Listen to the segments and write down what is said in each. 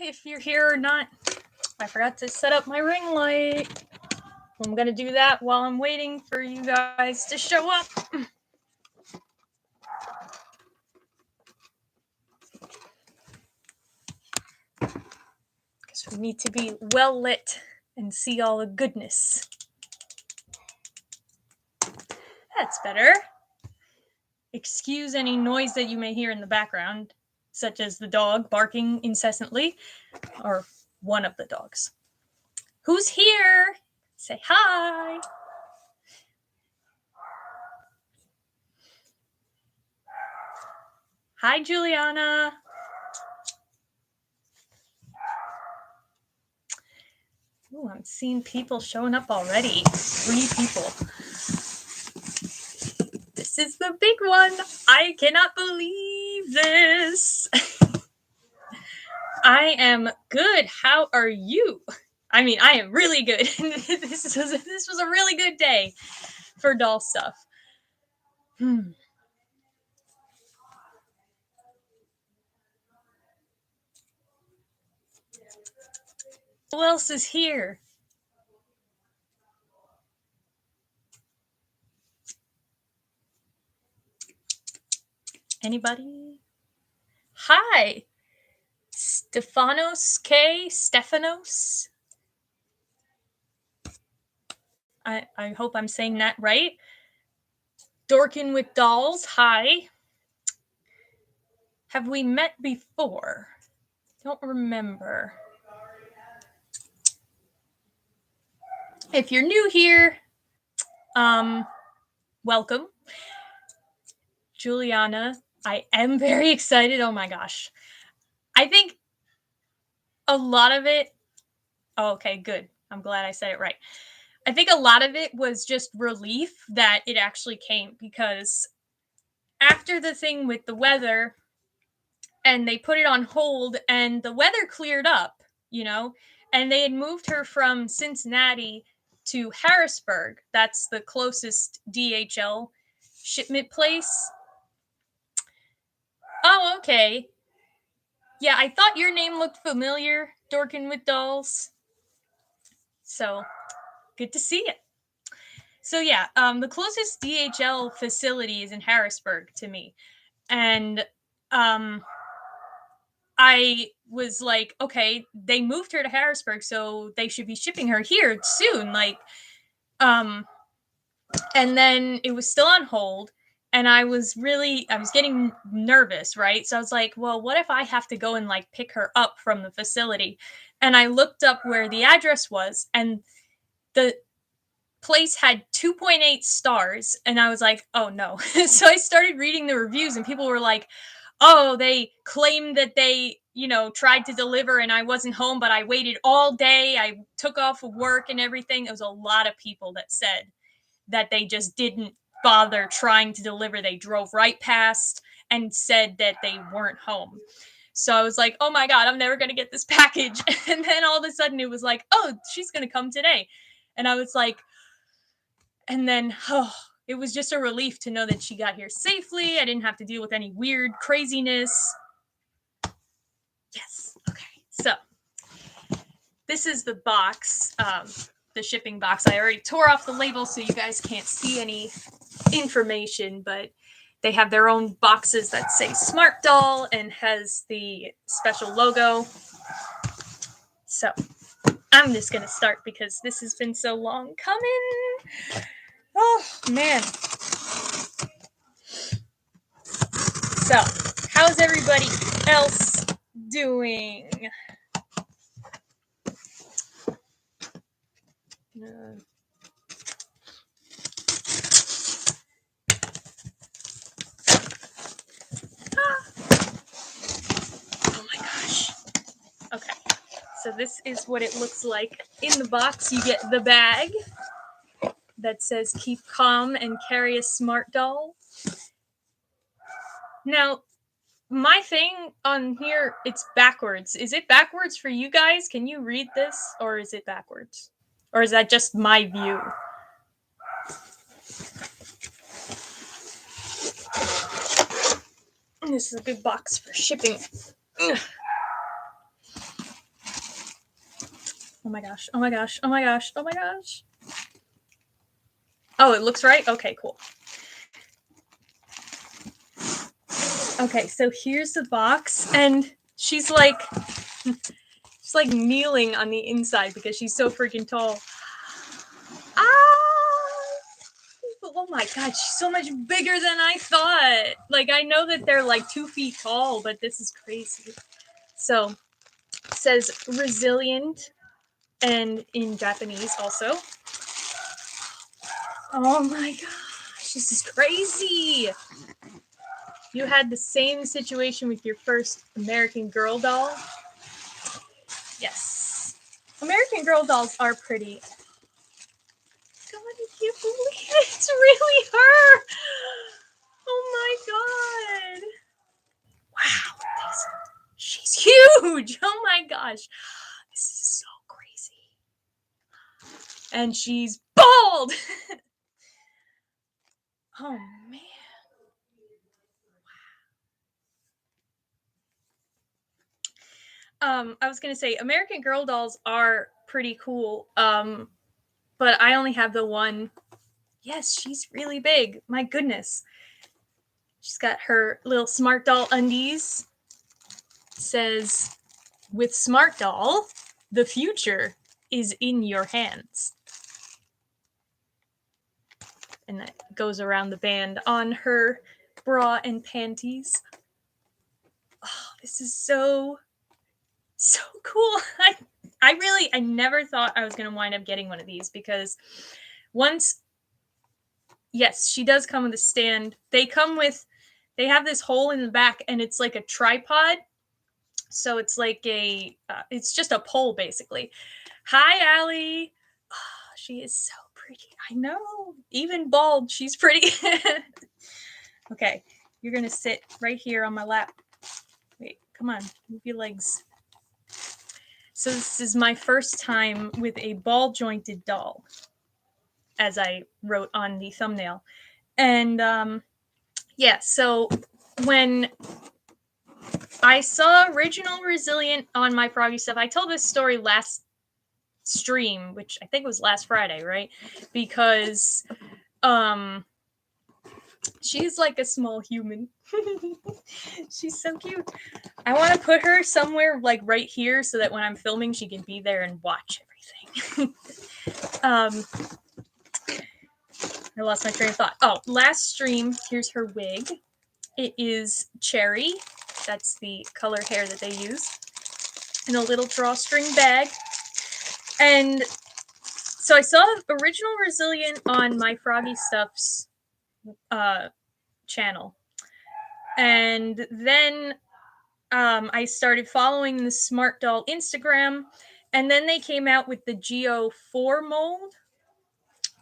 if you're here or not. I forgot to set up my ring light. I'm gonna do that while I'm waiting for you guys to show up. Because we need to be well lit and see all the goodness. That's better. Excuse any noise that you may hear in the background, such as the dog barking incessantly, or one of the dogs. Who's here? Say hi. Hi, Juliana. Ooh, I'm seeing people showing up already. 3 people. This is the big one. I cannot believe this. I am good. How are you? I mean, I am really good. This was a really good day for doll stuff. Who else is here? Anybody? Hi. Stephanos K. Stephanos. I hope I'm saying that right. Dorkin with Dolls. Hi. Have we met before? Don't remember. If you're new here, welcome. Juliana, I am very excited. Oh my gosh. I think a lot of it, okay, good. I'm glad I said it right. I think a lot of it was just relief that it actually came, because after the thing with the weather and they put it on hold and the weather cleared up, and they had moved her from Cincinnati to Harrisburg. That's the closest DHL shipment place. Oh, okay. Yeah, I thought your name looked familiar, Dorkin with Dolls. So, good to see it. So yeah, the closest DHL facility is in Harrisburg to me. And I was like, okay, they moved her to Harrisburg, so they should be shipping her here soon. And then it was still on hold. And I was getting nervous, right? So I was like, well, what if I have to go and pick her up from the facility? And I looked up where the address was, and the place had 2.8 stars. And I was like, oh no. So I started reading the reviews, and people were like, oh, they claimed that they, tried to deliver and I wasn't home, but I waited all day. I took off of work and everything. It was a lot of people that said that they just didn't bother trying to deliver. They drove right past and said that they weren't home. So I was like, oh my God, I'm never going to get this package. And then all of a sudden it was like, oh, she's going to come today. And I was like, and then, it was just a relief to know that she got here safely. I didn't have to deal with any weird craziness. Yes. Okay. So this is the box, the shipping box. I already tore off the label so you guys can't see any information, but they have their own boxes that say Smart Doll and has the special logo. So I'm just going to start because this has been so long coming. Oh, man. So, how's everybody else doing? Oh my gosh. Okay. So this is what it looks like. In the box, you get the bag that says keep calm and carry a smart doll. Now, my thing on here, it's backwards. Is it backwards for you guys? Can you read this? Or is it backwards? Or is that just my view? This is a good box for shipping. Ugh. Oh my gosh. Oh my gosh. Oh my gosh. Oh my gosh. Oh, it looks right? Okay, cool. Okay, so here's the box, and she's like kneeling on the inside because she's so freaking tall. Ah! Oh my god, she's so much bigger than I thought. Like, I know that they're like 2 feet tall, but this is crazy. So, it says resilient, and in Japanese also. Oh my gosh, this is crazy. You had the same situation with your first American Girl doll? Yes. American Girl dolls are pretty. God, I can't believe it. It's really her. Oh my god. Wow. She's huge. Oh my gosh. This is so crazy. And she's bald. Oh man. I was gonna say American Girl dolls are pretty cool. But I only have the one. Yes, she's really big. My goodness. She's got her little Smart Doll undies. It says, with Smart Doll, the future is in your hands. And that goes around the band on her bra and panties. Oh, this is so cool. I never thought I was going to wind up getting one of these because once, yes, she does come with a stand. They have this hole in the back and it's like a tripod. So it's like it's just a pole basically. Hi, Allie. Oh, she is so pretty. I know. Even bald, she's pretty. Okay, you're going to sit right here on my lap. Wait, come on. Move your legs. So this is my first time with a ball-jointed doll, as I wrote on the thumbnail. And yeah, so when I saw Original Resilient on my Froggy stuff, I told this story last stream, which I think was last Friday, right? Because she's like a small human. She's so cute. I want to put her somewhere like right here so that when I'm filming she can be there and watch everything. I lost my train of thought. Oh, last stream, here's her wig. It is cherry. That's the color hair that they use. In a little drawstring bag. And so I saw Original Resilient on my Froggy Stuff's channel. And then I started following the Smart Doll Instagram. And then they came out with the G04 mold,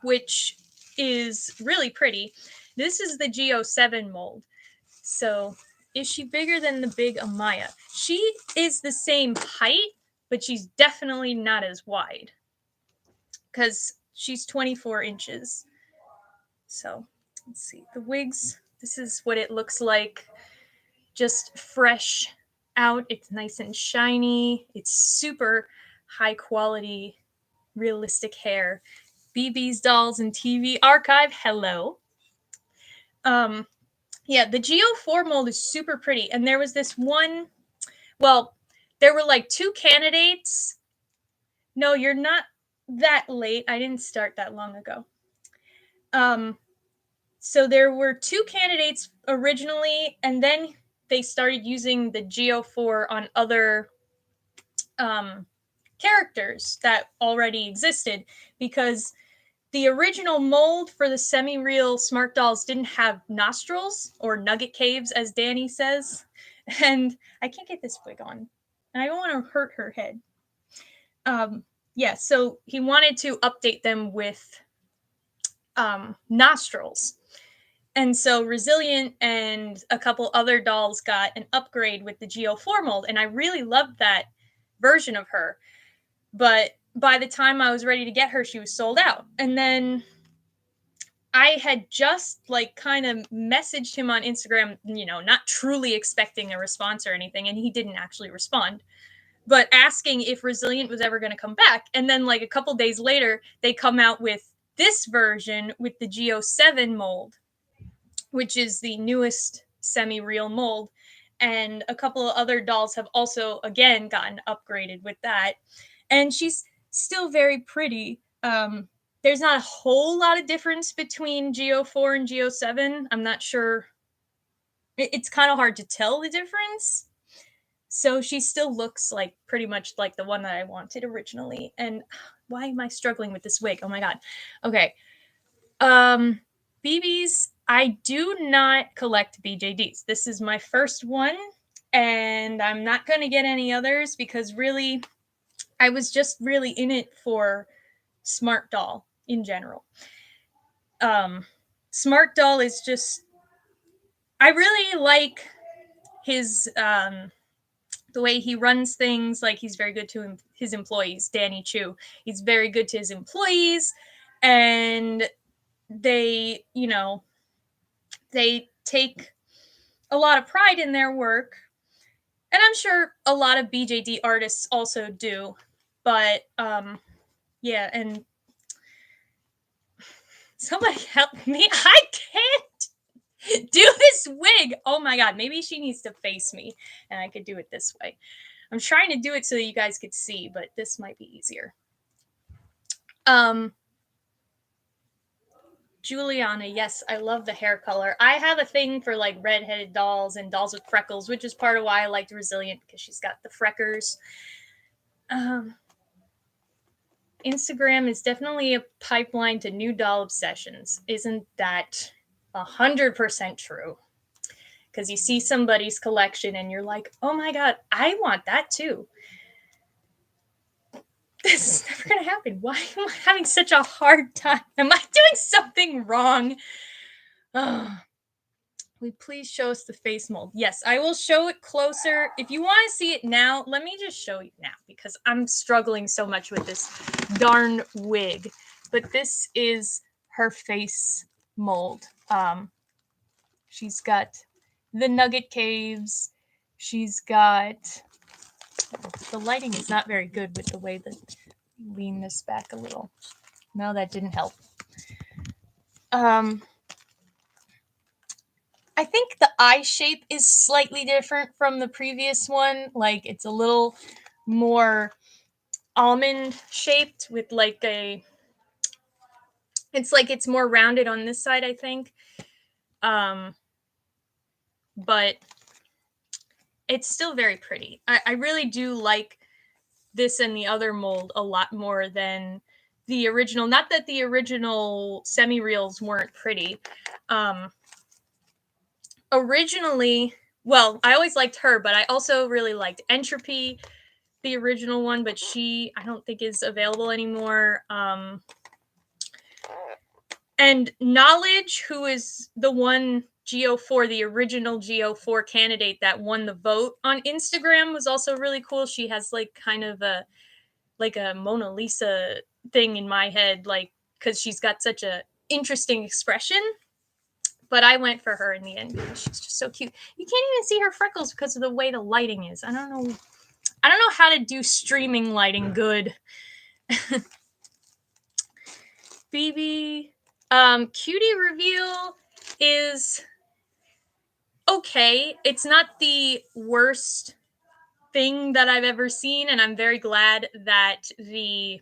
which is really pretty. This is the G07 mold. So, is she bigger than the big Amaya? She is the same height, but she's definitely not as wide. Because she's 24 inches. So, let's see. The wigs, this is what it looks like. Just fresh out. It's nice and shiny. It's super high quality, realistic hair. BB's Dolls and TV Archive, hello. Yeah, the G04 mold is super pretty. And there was this one, well, there were like 2 candidates. No, you're not that late. I didn't start that long ago. So there were 2 candidates originally, and then they started using the G04 on other characters that already existed because the original mold for the semi-real Smart Dolls didn't have nostrils, or nugget caves, as Danny says. And I can't get this wig on. And I don't want to hurt her head. Yeah, so he wanted to update them with nostrils. And so Resilient and a couple other dolls got an upgrade with the G04 mold. And I really loved that version of her. But by the time I was ready to get her, she was sold out. And then I had just like kind of messaged him on Instagram, you know, not truly expecting a response or anything. And he didn't actually respond. but asking if Resilient was ever going to come back. And then like a couple days later, they come out with this version with the G07 mold, which is the newest semi-real mold. And a couple of other dolls have also, again, gotten upgraded with that. And she's still very pretty. There's not a whole lot of difference between G04 and G07. I'm not sure. It's kind of hard to tell the difference. So she still looks like pretty much like the one that I wanted originally. And why am I struggling with this wig? Oh my God. Okay. BBs, I do not collect BJDs. This is my first one, and I'm not going to get any others because really, I was just really in it for Smart Doll in general. Smart Doll is just, I really like his, the way he runs things. Like, he's very good to his employees. Danny Chu, he's very good to his employees, and they, you know, they take a lot of pride in their work. And I'm sure a lot of BJD artists also do. But yeah, and somebody help me. I can't do this wig. Oh my God, maybe she needs to face me and I could do it this way. I'm trying to do it so that you guys could see, but this might be easier. Juliana, yes, I love the hair color. I have a thing for like redheaded dolls and dolls with freckles, which is part of why I liked Resilient, because she's got the freckles. Instagram is definitely a pipeline to new doll obsessions. Isn't that 100% true? Because you see somebody's collection and you're like, oh my God, I want that too. This is never going to happen. Why am I having such a hard time? Am I doing something wrong? Oh. Will you please show us the face mold? Yes, I will show it closer. If you want to see it now, let me just show you now because I'm struggling so much with this darn wig. But this is her face mold. She's got the nugget caves. She's got... The lighting is not very good with the way that... Lean this back a little. No, that didn't help. I think the eye shape is slightly different from the previous one. Like, it's a little more almond shaped with like a... It's like it's more rounded on this side, I think. But it's still very pretty. I really do like this and the other mold a lot more than the original. Not that the original semi-reels weren't pretty. Originally, well, I always liked her, but I also really liked Entropy, the original one, but she, I don't think, is available anymore. And Knowledge, who is the one G04, the original G04 candidate that won the vote on Instagram, was also really cool. She has like kind of a Mona Lisa thing in my head, like, because she's got such a interesting expression. But I went for her in the end because she's just so cute. You can't even see her freckles because of the way the lighting is. I don't know how to do streaming lighting good. BB, Cutie reveal is okay. It's not the worst thing that I've ever seen, and I'm very glad that you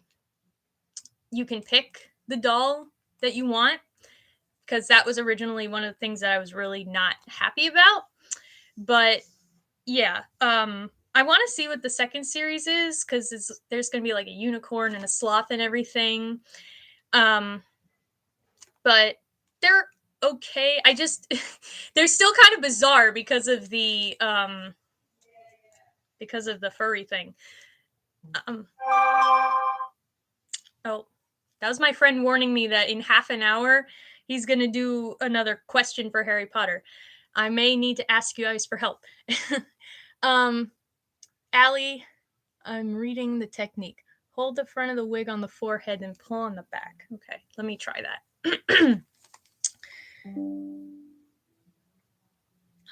can pick the doll that you want, because that was originally one of the things that I was really not happy about. But yeah, I want to see what the second series is, because there's going to be like a unicorn and a sloth and everything. But they're okay. I just they're still kind of bizarre because of the furry thing. Oh, that was my friend warning me that in half an hour he's gonna do another question for Harry Potter. I may need to ask you guys for help. Allie, I'm reading the technique. Hold the front of the wig on the forehead and pull on the back. Okay, let me try that.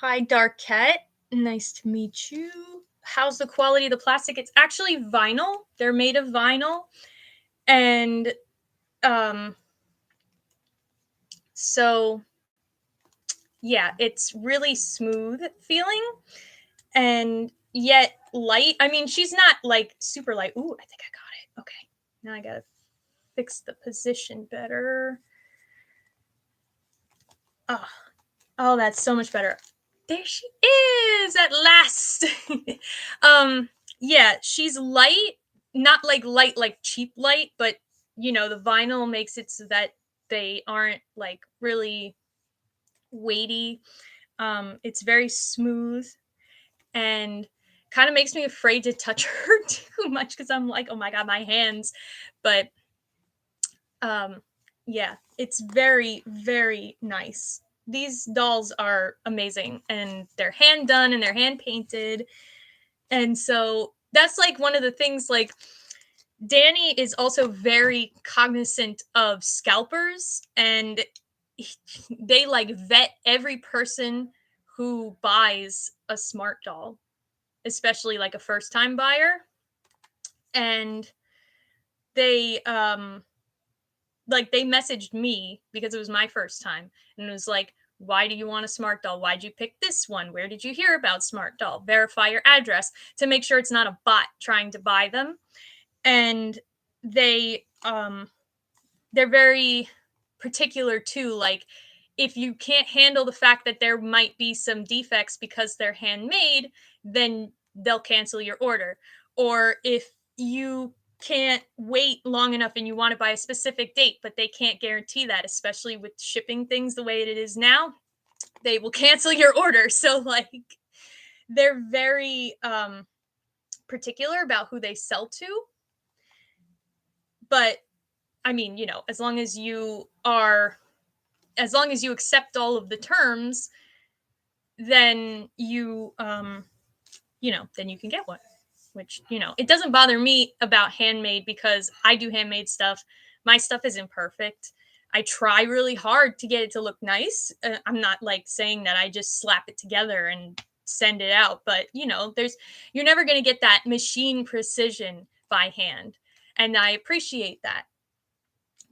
Hi, Darkette. Nice to meet you. how's the quality of the plastic? It's actually vinyl. They're made of vinyl. And so yeah, it's really smooth feeling and yet light. I mean, she's not like super light. Ooh, I think I got it. Okay. Now I gotta fix the position better. Oh, that's so much better. There she is at last. Yeah, she's light, not like light like cheap light, but the vinyl makes it so that they aren't like really weighty. It's very smooth and kind of makes me afraid to touch her too much because I'm like, oh my god, my hands. But yeah, it's very, very nice. These dolls are amazing and they're hand done and they're hand painted. And so that's like one of the things, like, Danny is also very cognizant of scalpers, and they like vet every person who buys a smart doll, especially like a first time buyer. And they they messaged me because it was my first time, and it was like, why do you want a smart doll? Why'd you pick this one? Where did you hear about smart doll? Verify your address to make sure it's not a bot trying to buy them. And they they're very particular too, like, if you can't handle the fact that there might be some defects because they're handmade, then they'll cancel your order. Or if you can't wait long enough and you want to buy a specific date but they can't guarantee that, especially with shipping things the way it is now, they will cancel your order. So like, they're very particular about who they sell to. But I mean, as long as you accept all of the terms, then then you can get one. Which, it doesn't bother me about handmade because I do handmade stuff. My stuff isn't perfect. I try really hard to get it to look nice. I'm not like saying that I just slap it together and send it out, but you're never going to get that machine precision by hand. And I appreciate that.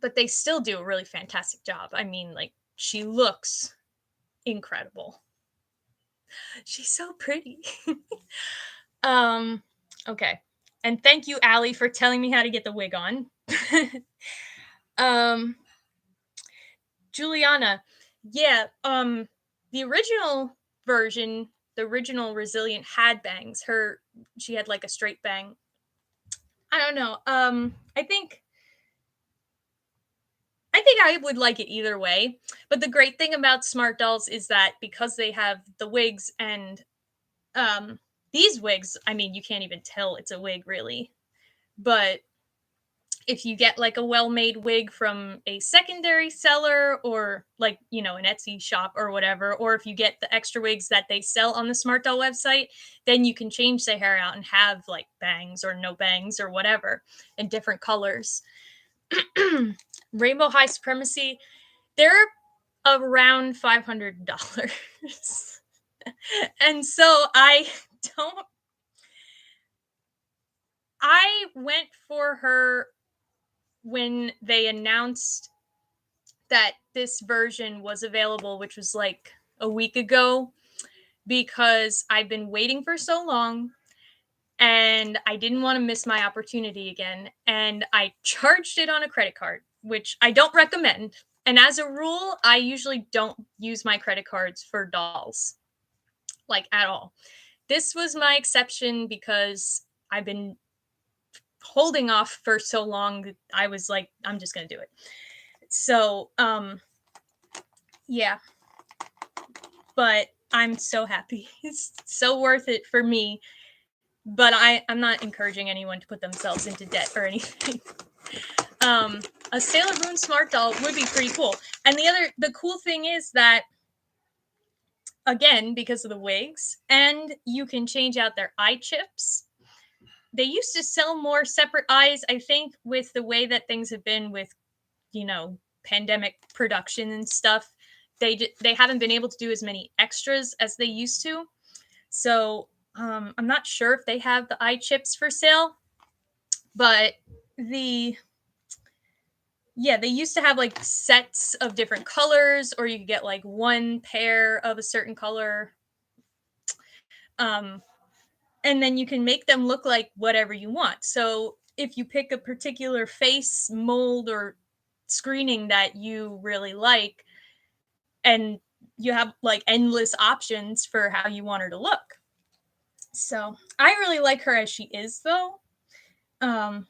But they still do a really fantastic job. I mean, like, she looks incredible. She's so pretty. Okay. And thank you, Allie, for telling me how to get the wig on. Juliana, yeah, the original version, the original Resilient had bangs. She had like a straight bang. I don't know. I think I would like it either way. But the great thing about smart dolls is that because they have the wigs and these wigs, I mean, you can't even tell it's a wig really. But if you get like a well-made wig from a secondary seller or like, an Etsy shop or whatever, or if you get the extra wigs that they sell on the Smart Doll website, then you can change the hair out and have like bangs or no bangs or whatever in different colors. Rainbow High Supremacy, they're around $500. And so I went for her when they announced that this version was available, which was like a week ago, because I've been waiting for so long and I didn't want to miss my opportunity again. And I charged it on a credit card, which I don't recommend. And as a rule, I usually don't use my credit cards for dolls, like, at all. This was my exception because I've been holding off for so long that I was like, I'm just going to do it. So, yeah. But I'm so happy. It's so worth it for me. But I'm not encouraging anyone to put themselves into debt or anything. A Sailor Moon smart doll would be pretty cool. And the cool thing is that, again, because of the wigs, and you can change out their eye chips. They used to sell more separate eyes, I think, with the way that things have been with, pandemic production and stuff. They haven't been able to do as many extras as they used to. So I'm not sure if they have the eye chips for sale, but they used to have like sets of different colors, or you could get like one pair of a certain color. Um, and then you can make them look like whatever you want. So if you pick a particular face mold or screening that you really like, and you have like endless options for how you want her to look. So I really like her as she is, though. Um,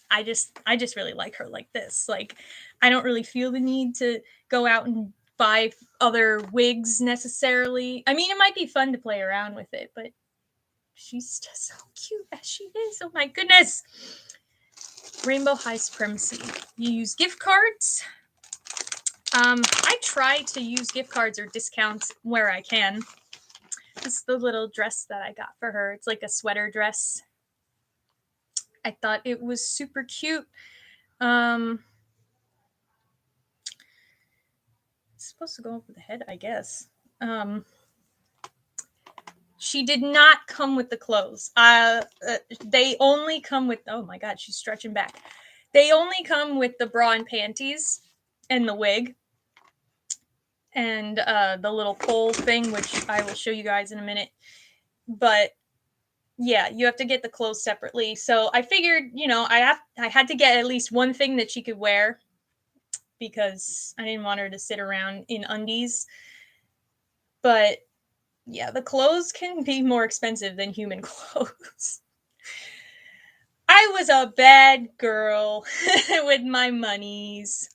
I just really like her like this. Like, I don't really feel the need to go out and buy other wigs necessarily. I mean, it might be fun to play around with it, but she's just so cute as she is. Oh my goodness. Rainbow High Supremacy. You use gift cards. I try to use gift cards or discounts where I can. This is the little dress that I got for her. It's like a sweater dress. I thought it was super cute. It's supposed to go over the head, I guess. She did not come with the clothes. They only come with, oh my god, she's stretching back. They only come with the bra and panties and the wig and the little pole thing, which I will show you guys in a minute. But yeah, you have to get the clothes separately. So I figured, I had to get at least one thing that she could wear, because I didn't want her to sit around in undies. But yeah, the clothes can be more expensive than human clothes. I was a bad girl with my monies.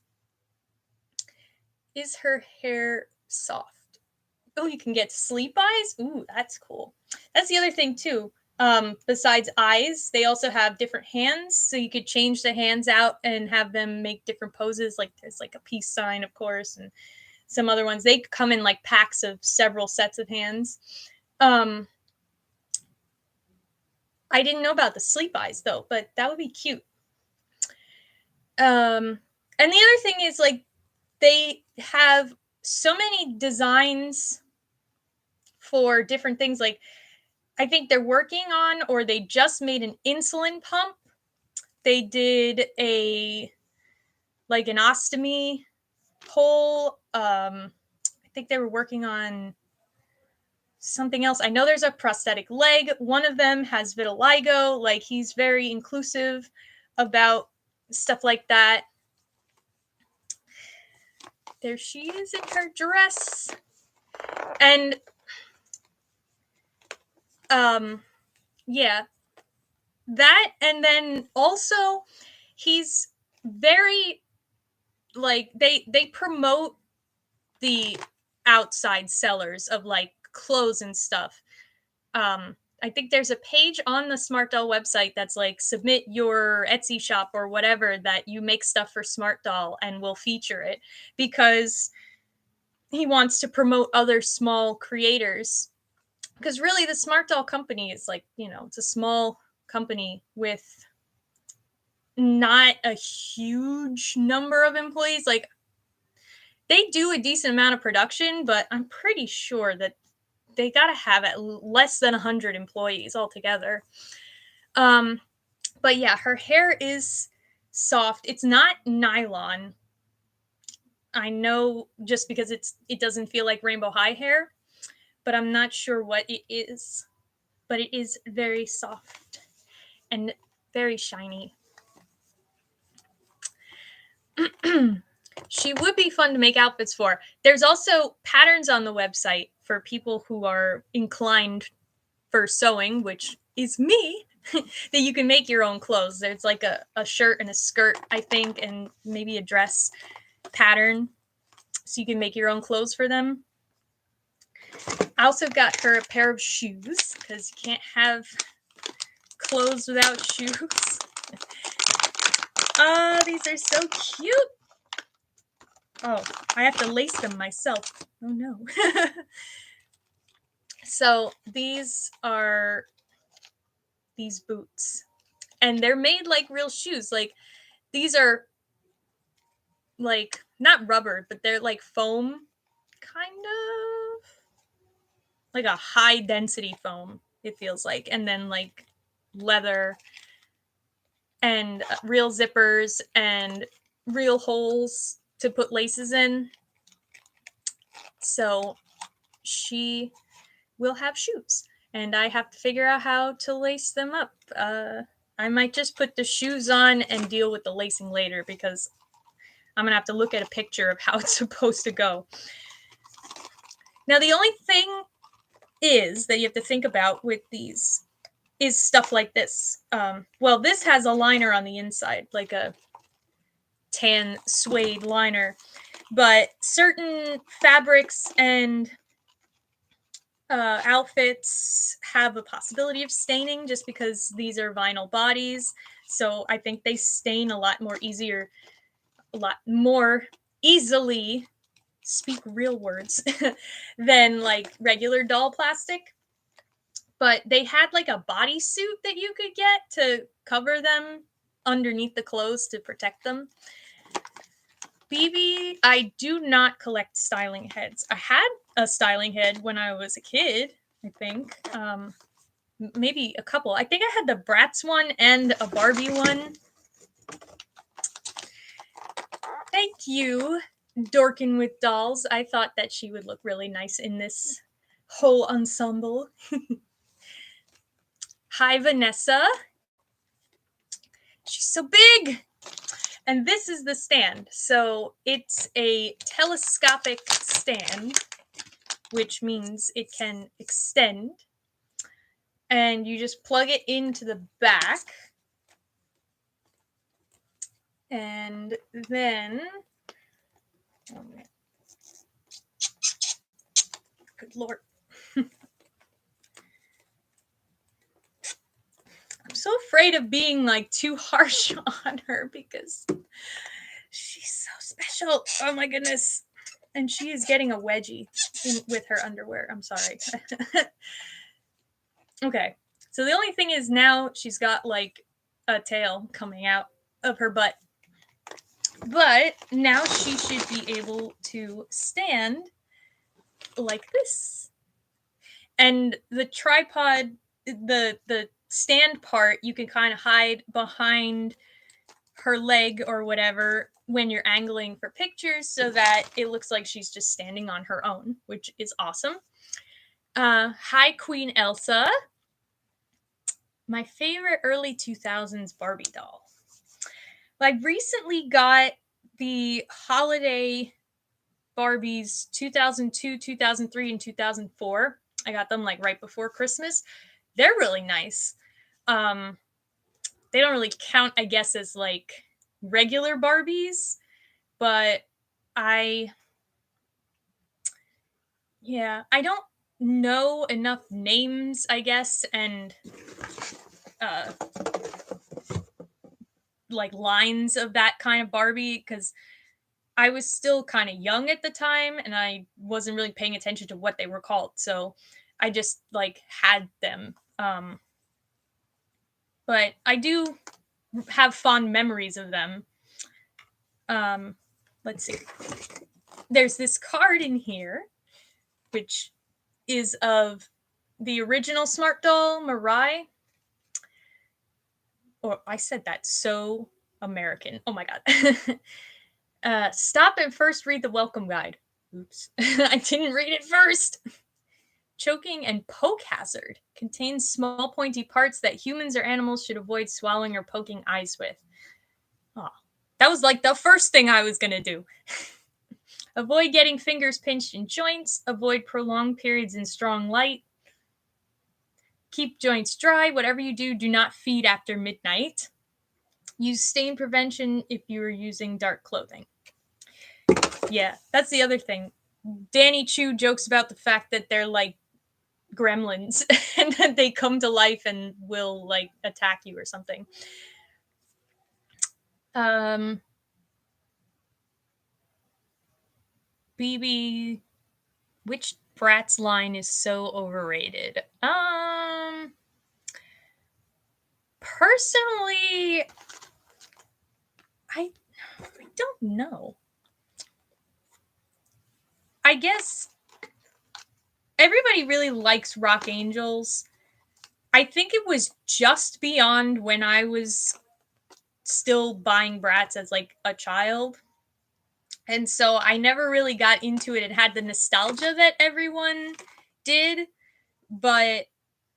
Is her hair soft? Oh, you can get sleep eyes? Ooh, that's cool. That's the other thing, too. Besides eyes, they also have different hands. So you could change the hands out and have them make different poses. Like there's like a peace sign, of course, and some other ones. They come in like packs of several sets of hands. I didn't know about the sleep eyes, though, but that would be cute. And the other thing is, like, they have so many designs for different things. Like, I think they're working on, or they just made an insulin pump. They did an ostomy pole. I think they were working on something else. I know there's a prosthetic leg. One of them has vitiligo. Like, he's very inclusive about stuff like that. There she is in her dress. And yeah, that, and then also he's very, like, they promote the outside sellers of like clothes and stuff. I think there's a page on the Smart Doll website that's like, submit your Etsy shop or whatever, that you make stuff for Smart Doll and we'll feature it, because he wants to promote other small creators. Because really, the Smart Doll company is like, it's a small company with not a huge number of employees. Like, they do a decent amount of production, but I'm pretty sure that they got to have at less than 100 employees altogether. But yeah, her hair is soft. It's not nylon. I know, just because it doesn't feel like Rainbow High hair, but I'm not sure what it is. But it is very soft and very shiny. She would be fun to make outfits for. There's also patterns on the website for people who are inclined for sewing, which is me, that you can make your own clothes. There's like a shirt and a skirt, I think, and maybe a dress pattern, so you can make your own clothes for them. I also got her a pair of shoes, because you can't have clothes without shoes. Oh, these are so cute. Oh, I have to lace them myself. Oh no. So these are these boots, and they're made like real shoes. Like, these are like not rubber, but they're like foam kind of like a high density foam, it feels like, and then like leather and real zippers and real holes to put laces in. So she will have shoes, and I have to figure out how to lace them up. I might just put the shoes on and deal with the lacing later, because I'm gonna have to look at a picture of how it's supposed to go. Now, the only thing is that you have to think about with these is stuff like this. Well, this has a liner on the inside, like a tan suede liner, but certain fabrics and outfits have a possibility of staining just because these are vinyl bodies. So I think they stain a lot more easily, speak real words, than like regular doll plastic. But they had like a bodysuit that you could get to cover them underneath the clothes to protect them. BB, I do not collect styling heads. I had a styling head when I was a kid, I think. Maybe a couple. I think I had the Bratz one and a Barbie one. Thank you, Dorkin with Dolls. I thought that she would look really nice in this whole ensemble. Hi, Vanessa. She's so big. And this is the stand. So it's a telescopic stand, which means it can extend. And you just plug it into the back. And then, oh man, good Lord. I'm so afraid of being like too harsh on her because she's so special. Oh my goodness. And she is getting a wedgie with her underwear. I'm sorry. Okay. So the only thing is now she's got like a tail coming out of her butt. But now she should be able to stand like this. And the tripod, the stand part, you can kind of hide behind her leg or whatever when you're angling for pictures so that it looks like she's just standing on her own, which is awesome. Hi, Queen Elsa. My favorite early 2000s Barbie doll. I recently got the holiday Barbies 2002, 2003, and 2004. I got them like right before Christmas. They're really nice. They don't really count, I guess, as like regular Barbies, but I don't know enough names, I guess, and like lines of that kind of Barbie, because I was still kind of young at the time and I wasn't really paying attention to what they were called. So I just like had them. But I do have fond memories of them. Let's see. There's this card in here, which is of the original Smart Doll, Mirai. Or I said that so American. Oh my God. Stop and first read the welcome guide. Oops. I didn't read it first. Choking and poke hazard contains small pointy parts that humans or animals should avoid swallowing or poking eyes with. Oh, that was like the first thing I was going to do. Avoid getting fingers pinched in joints. Avoid prolonged periods in strong light. Keep joints dry. Whatever you do, do not feed after midnight. Use stain prevention if you are using dark clothing. Yeah, that's the other thing. Danny Chu jokes about the fact that they're like gremlins and that they come to life and will like attack you or something. BB, which Bratz line is so overrated? Personally, I don't know. I guess everybody really likes Rock Angels. I think it was just beyond when I was still buying Bratz as like a child. And so I never really got into it and had the nostalgia that everyone did, but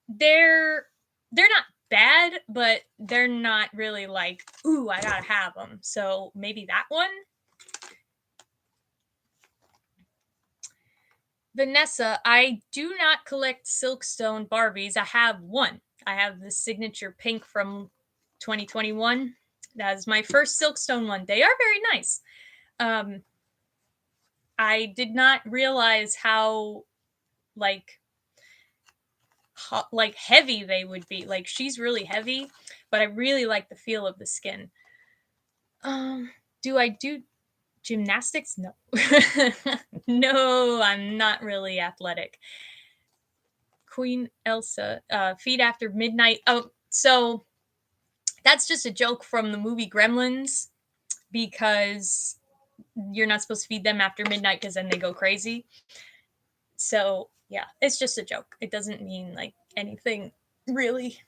they're not bad, but they're not really like, ooh, I gotta have them. So maybe that one. Vanessa, I do not collect Silkstone Barbies. I have one. I have the signature pink from 2021. That is my first Silkstone one. They are very nice. I did not realize how like heavy they would be. Like she's really heavy, but I really like the feel of the skin. Do I do gymnastics? No. No, I'm not really athletic. Queen Elsa, feed after midnight. Oh, so that's just a joke from the movie Gremlins because you're not supposed to feed them after midnight because then they go crazy. So yeah, it's just a joke. It doesn't mean like anything really.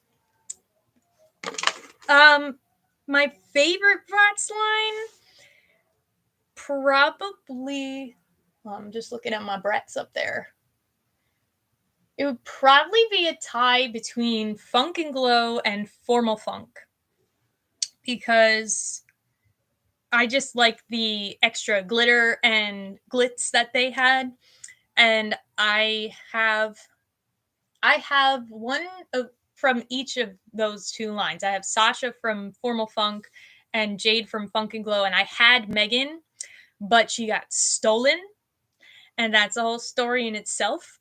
My favorite Bratz line, probably. Well, I'm just looking at my Bratz up there. It would probably be a tie between Funk and Glow and Formal Funk because I just like the extra glitter and glitz that they had, and I have one from each of those two lines. I have Sasha from Formal Funk and Jade from Funk and Glow, and I had Megan, but she got stolen, and that's a whole story in itself.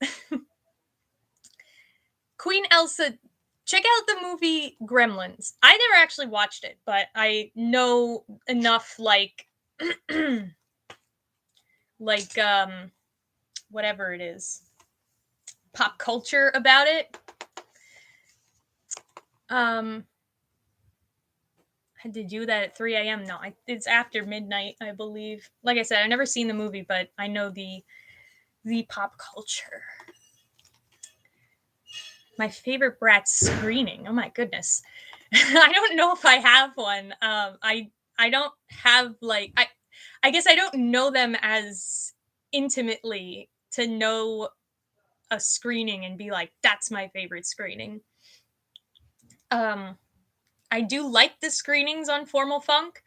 Queen Elsa, check out the movie Gremlins. I never actually watched it, but I know enough like like whatever it is, pop culture about it. I had to do that at 3 a.m. No, it's after midnight, I believe. Like I said, I've never seen the movie, but I know the pop culture. My favorite Bratz screening. Oh my goodness. I don't know if I have one. I don't have like I guess I don't know them as intimately to know a screening and be like, that's my favorite screening. I do like the screenings on Formal Funk.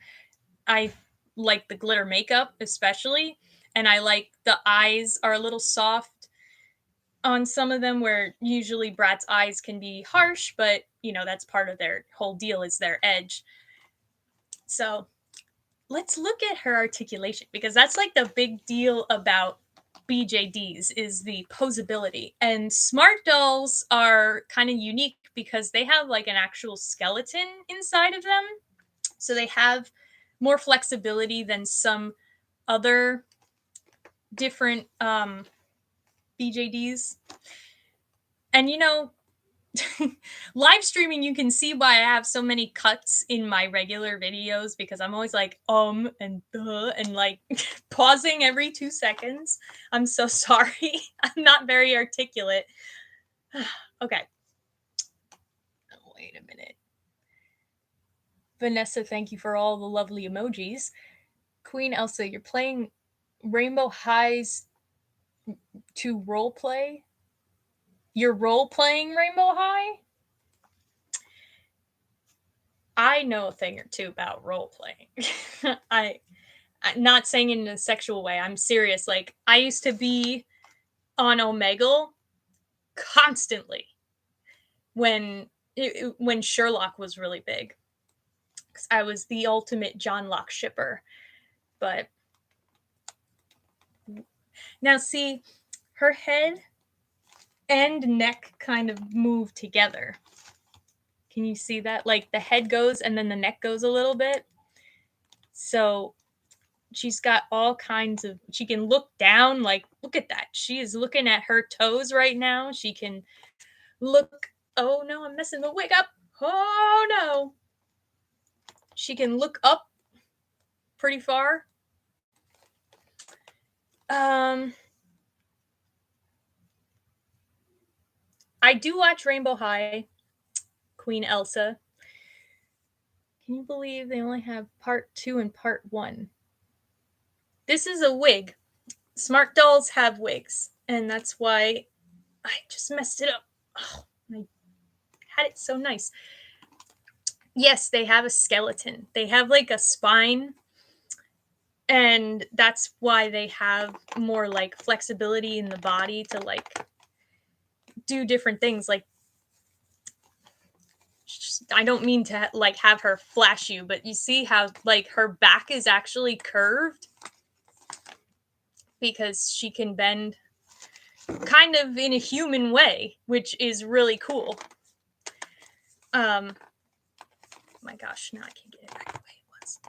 I like the glitter makeup, especially. And I like the eyes are a little soft on some of them, where usually Brat's eyes can be harsh, but you know, that's part of their whole deal is their edge. So let's look at her articulation because that's like the big deal about BJDs is the posability. And smart dolls are kind of unique because they have like an actual skeleton inside of them. So they have more flexibility than some other different BJDs. And you know, live streaming, you can see why I have so many cuts in my regular videos because I'm always like and like pausing every 2 seconds. I'm so sorry. I'm not very articulate. Okay. Wait a minute. Vanessa, thank you for all the lovely emojis. Queen Elsa, you're playing Rainbow Highs to role play? You're role playing Rainbow High? I know a thing or two about role playing. I'm not saying it in a sexual way. I'm serious. Like I used to be on Omegle constantly when when Sherlock was really big. Cuz I was the ultimate John Locke shipper. But now see, her head and neck kind of move together. Can you see that? Like the head goes and then the neck goes a little bit. So she's got all kinds of, she can look down, like look at that, she is looking at her toes right now. She can look, oh no, I'm messing the wig up, oh no, she can look up pretty far. I do watch Rainbow High, Queen Elsa. Can you believe they only have part 2 and part 1? This is a wig. Smart dolls have wigs, and that's why I just messed it up. Oh, I had it so nice. Yes, they have a skeleton. They have like a spine, and that's why they have more like flexibility in the body to like do different things. Like, I don't mean to like have her flash you, but you see how like her back is actually curved because she can bend kind of in a human way, which is really cool. My gosh, now I can't get it back the way it was.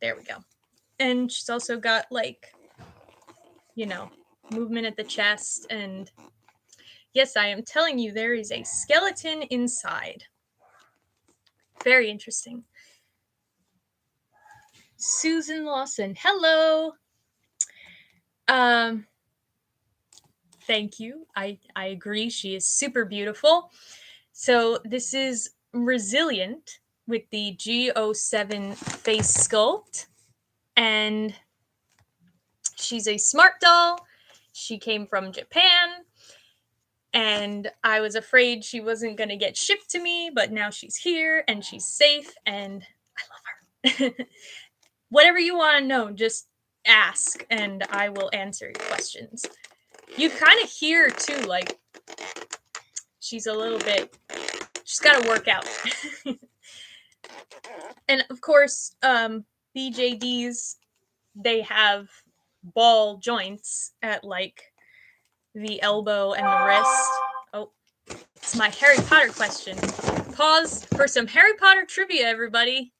There we go. And she's also got like, you know, movement at the chest. And yes, I am telling you, there is a skeleton inside. Very interesting. Susan Lawson, hello. Thank you. I agree. She is super beautiful. So this is Resilient with the G07 face sculpt. And she's a smart doll. She came from Japan. And I was afraid she wasn't going to get shipped to me, but now she's here and she's safe and I love her. Whatever you want to know, just ask and I will answer your questions. You kind of hear too, like, she's a little bit, she's got to work out. And of course, BJDs, they have ball joints at like the elbow and the wrist. Oh, it's my Harry Potter question. Pause for some Harry Potter trivia, everybody.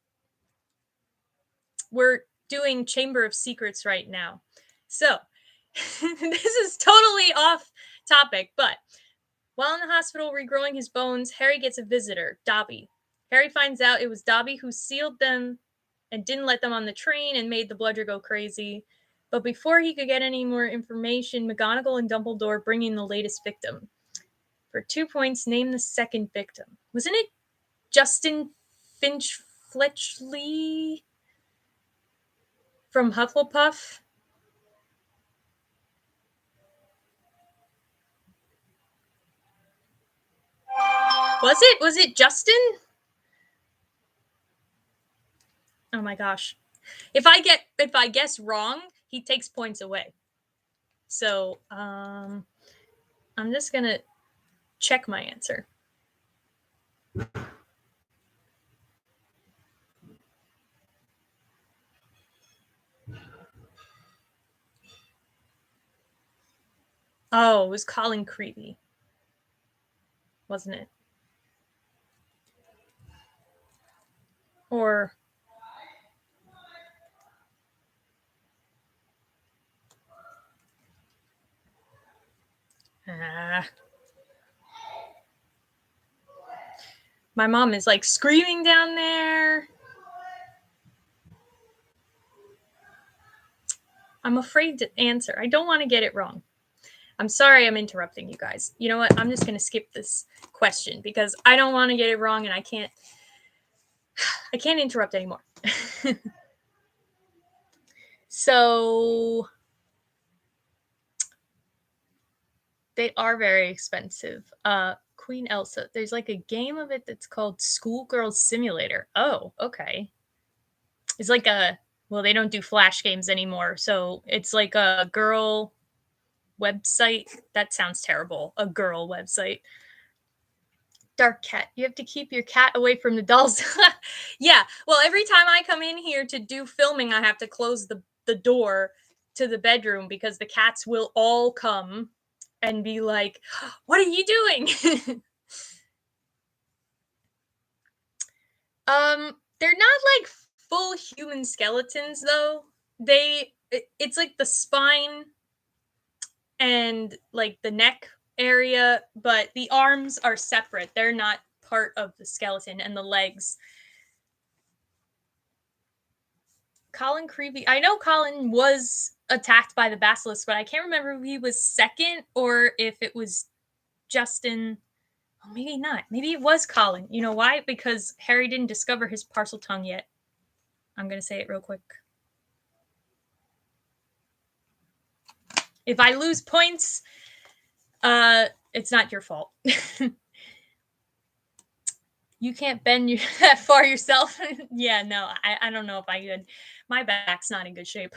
We're doing Chamber of Secrets right now. So, this is totally off topic, but while in the hospital regrowing his bones, Harry gets a visitor, Dobby. Harry finds out it was Dobby who sealed them and didn't let them on the train and made the bludger go crazy. But before he could get any more information, McGonagall and Dumbledore bring in the latest victim. For 2 points, name the second victim. Wasn't it Justin Finch Fletchley from Hufflepuff? Was it Justin? Oh my gosh. If I guess wrong, he takes points away. So, I'm just going to check my answer. Oh, it was Colin Creevy. Wasn't it? Or my mom is like screaming down there. I'm afraid to answer. I don't want to get it wrong. I'm sorry I'm interrupting you guys. You know what? I'm just going to skip this question because I don't want to get it wrong and I can't interrupt anymore. So they are very expensive. Queen Elsa, there's like a game of it that's called Schoolgirl Simulator. Oh, okay. It's like well, they don't do flash games anymore. So it's like a girl website. That sounds terrible. A girl website. Dark cat. You have to keep your cat away from the dolls. Yeah. Well, every time I come in here to do filming, I have to close the door to the bedroom because the cats will all come and be like, what are you doing? They're not like full human skeletons though. It's like the spine and like the neck area, but the arms are separate. They're not part of the skeleton, and the legs. Colin Creevy. I know Colin was attacked by the basilisk, but I can't remember if he was second or if it was Justin. Oh, maybe not. Maybe it was Colin. You know why? Because Harry didn't discover his parcel tongue yet. I'm going to say it real quick. If I lose points, it's not your fault. You can't bend that far yourself. Yeah, no, I don't know if I could. My back's not in good shape.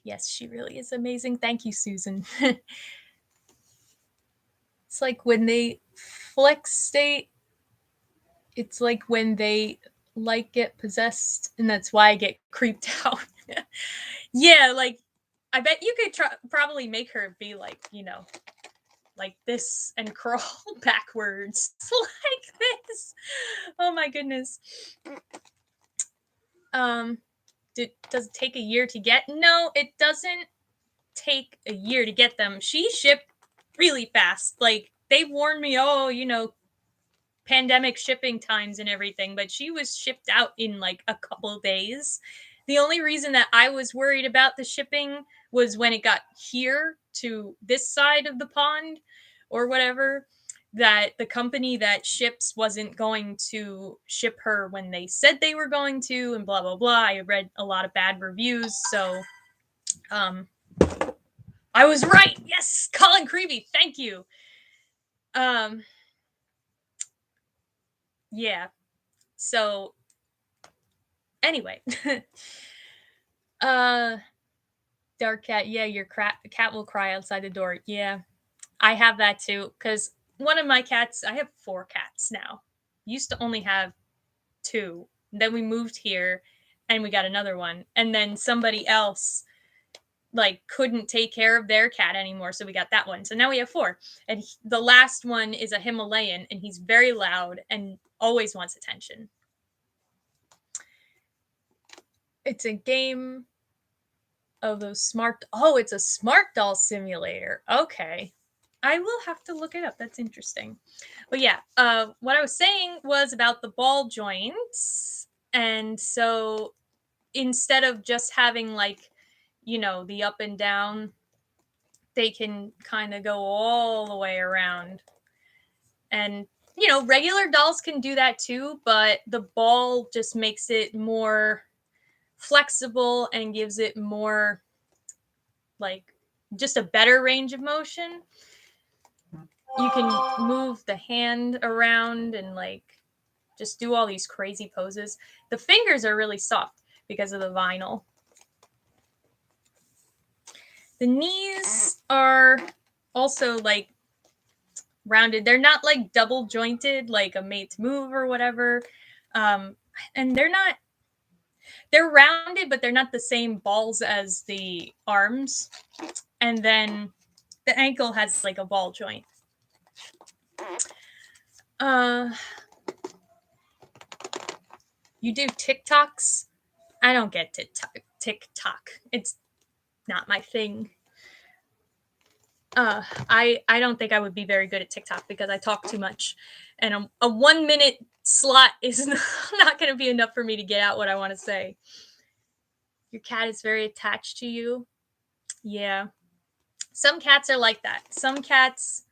Yes, she really is amazing. Thank you, Susan. It's like when they flex state, it's like when they like get possessed, and that's why I get creeped out. Yeah, like I bet you could probably make her be like, like this and crawl backwards like this. Oh my goodness. Does it take a year to get? No, it doesn't take a year to get them. She shipped really fast. Like they warned me, pandemic shipping times and everything, but she was shipped out in like a couple of days. The only reason that I was worried about the shipping was when it got here to this side of the pond or whatever, that the company that ships wasn't going to ship her when they said they were going to, and blah blah blah. I read a lot of bad reviews, so I was right. Yes, Colin Creevy, thank you. Yeah. So anyway, dark cat. Yeah, your cat will cry outside the door. Yeah, I have that too. Because one of my cats, I have 4 cats now. Used to only have 2. Then we moved here, and we got another one. And then somebody else like couldn't take care of their cat anymore, so we got that one. So now we have 4. And the last one is a Himalayan, and he's very loud and always wants attention. It's a game of those smart. Oh, it's a smart doll simulator. Okay. I will have to look it up. That's interesting. But yeah, what I was saying was about the ball joints. And so instead of just having like, the up and down, they can kind of go all the way around. And, regular dolls can do that too, but the ball just makes it more flexible and gives it more like just a better range of motion. You can move the hand around and like just do all these crazy poses. The fingers are really soft because of the vinyl. The knees are also like rounded. They're not like double jointed like a Made to Move or whatever. And they're rounded, but they're not the same balls as the arms. And then the ankle has like a ball joint. You do TikToks? I don't get TikTok. It's not my thing. I don't think I would be very good at TikTok because I talk too much, and a 1 minute slot is not going to be enough for me to get out what I want to say. Your cat is very attached to you. Yeah. Some cats are like that. Some cats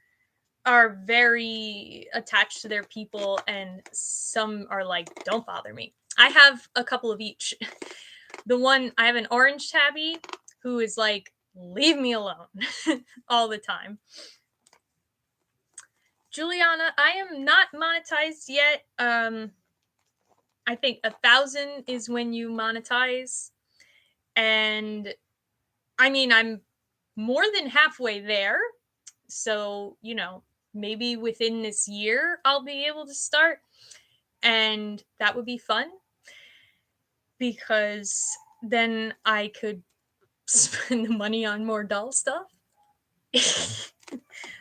are very attached to their people, and some are like, don't bother me. I have a couple of each. I have an orange tabby who is like, leave me alone all the time. Juliana, I am not monetized yet. I think 1,000 is when you monetize. And I mean, I'm more than halfway there. So, maybe within this year, I'll be able to start. And that would be fun because then I could spend the money on more doll stuff. That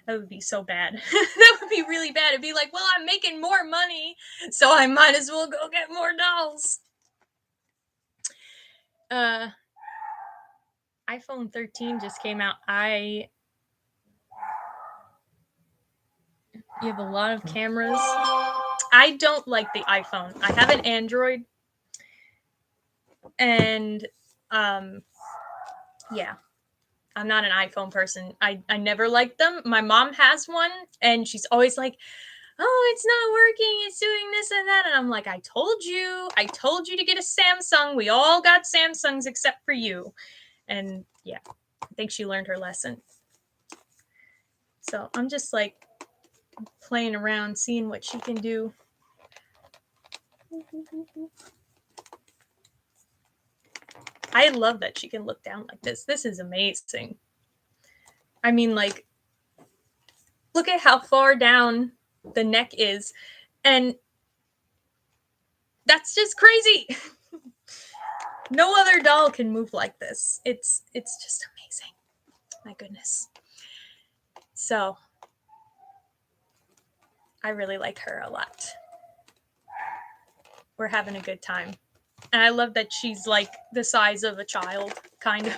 would be so bad. That would be really bad. It'd be like, well, I'm making more money, so I might as well go get more dolls. iPhone 13 just came out. You have a lot of cameras. I don't like the iPhone. I have an Android, and yeah, I'm not an iPhone person. I never liked them. My mom has one, and she's always like, oh, it's not working, it's doing this and that. And I'm like, I told you to get a Samsung. We all got Samsungs except for you. And yeah, I think she learned her lesson. So I'm just like playing around, seeing what she can do. I love that she can look down like this. This is amazing. I mean, like, look at how far down the neck is. And that's just crazy. No other doll can move like this. It's just amazing. My goodness. So I really like her a lot. We're having a good time. And I love that she's like the size of a child, kind of.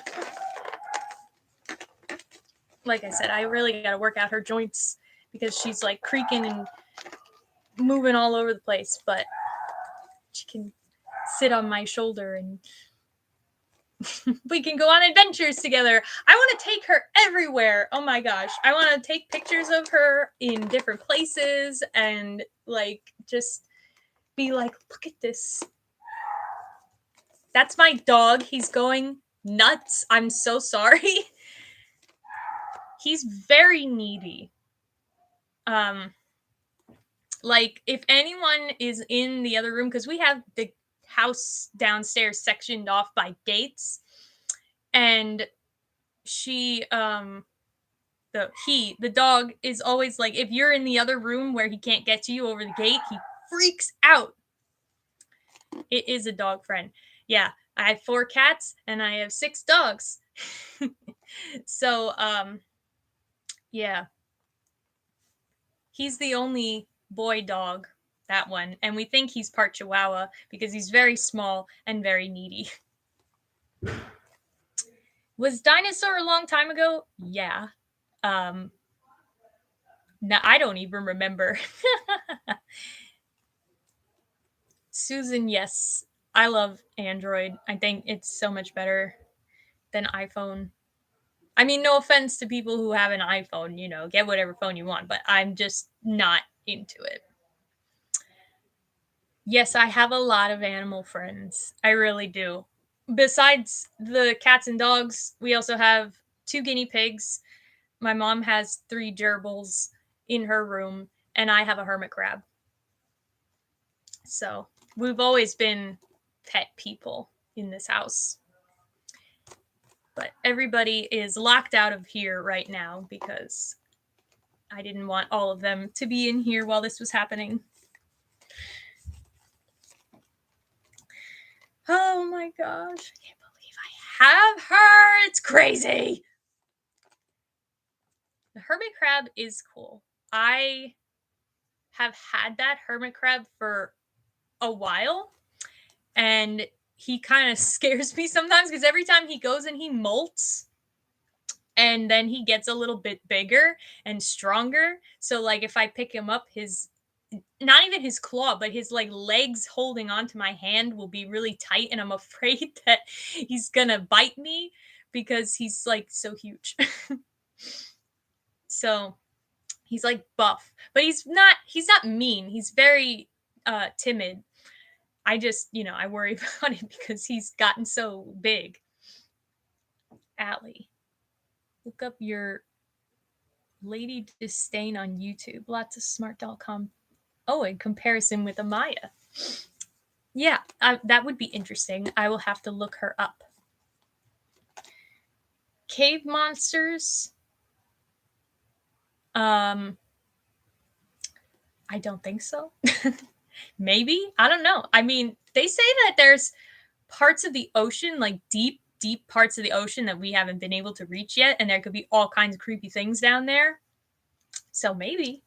Like I said, I really got to work out her joints because she's like creaking and moving all over the place, but she can sit on my shoulder and we can go on adventures together. I want to take her everywhere. Oh my gosh. I want to take pictures of her in different places and like just be like, look at this. That's my dog. He's going nuts. I'm so sorry. He's very needy. Like if anyone is in the other room, because we have the house downstairs sectioned off by gates, and she the dog is always like, if you're in the other room where he can't get to you over the gate, he freaks out. It is a dog friend. Yeah, I have 4 cats and I have 6 dogs. So yeah, he's the only boy dog, that one, and we think he's part Chihuahua because he's very small and very needy. Was dinosaur a long time ago? Yeah. No, I don't even remember. Susan, yes. I love Android. I think it's so much better than iPhone. I mean, no offense to people who have an iPhone, you know, get whatever phone you want, but I'm just not into it. Yes, I have a lot of animal friends. I really do. Besides the cats and dogs, we also have 2 guinea pigs. My mom has 3 gerbils in her room, and I have a hermit crab. So we've always been pet people in this house. But everybody is locked out of here right now because I didn't want all of them to be in here while this was happening. Oh my gosh. I can't believe I have her. It's crazy. The hermit crab is cool. I have had that hermit crab for a while, and he kind of scares me sometimes because every time he goes and he molts, and then he gets a little bit bigger and stronger. So like if I pick him up, his not even his claw, but his like legs holding onto my hand will be really tight, and I'm afraid that he's gonna bite me because he's like so huge. So he's like buff, but he's not mean. He's very timid. I just, I worry about him because he's gotten so big. Allie, look up your Lady Disdain on YouTube. Lots of smart.com. Oh, in comparison with Amaya. Yeah, that would be interesting. I will have to look her up. Cave monsters. I don't think so. Maybe. I don't know. I mean, they say that there's parts of the ocean, like deep parts of the ocean that we haven't been able to reach yet, and there could be all kinds of creepy things down there. So maybe.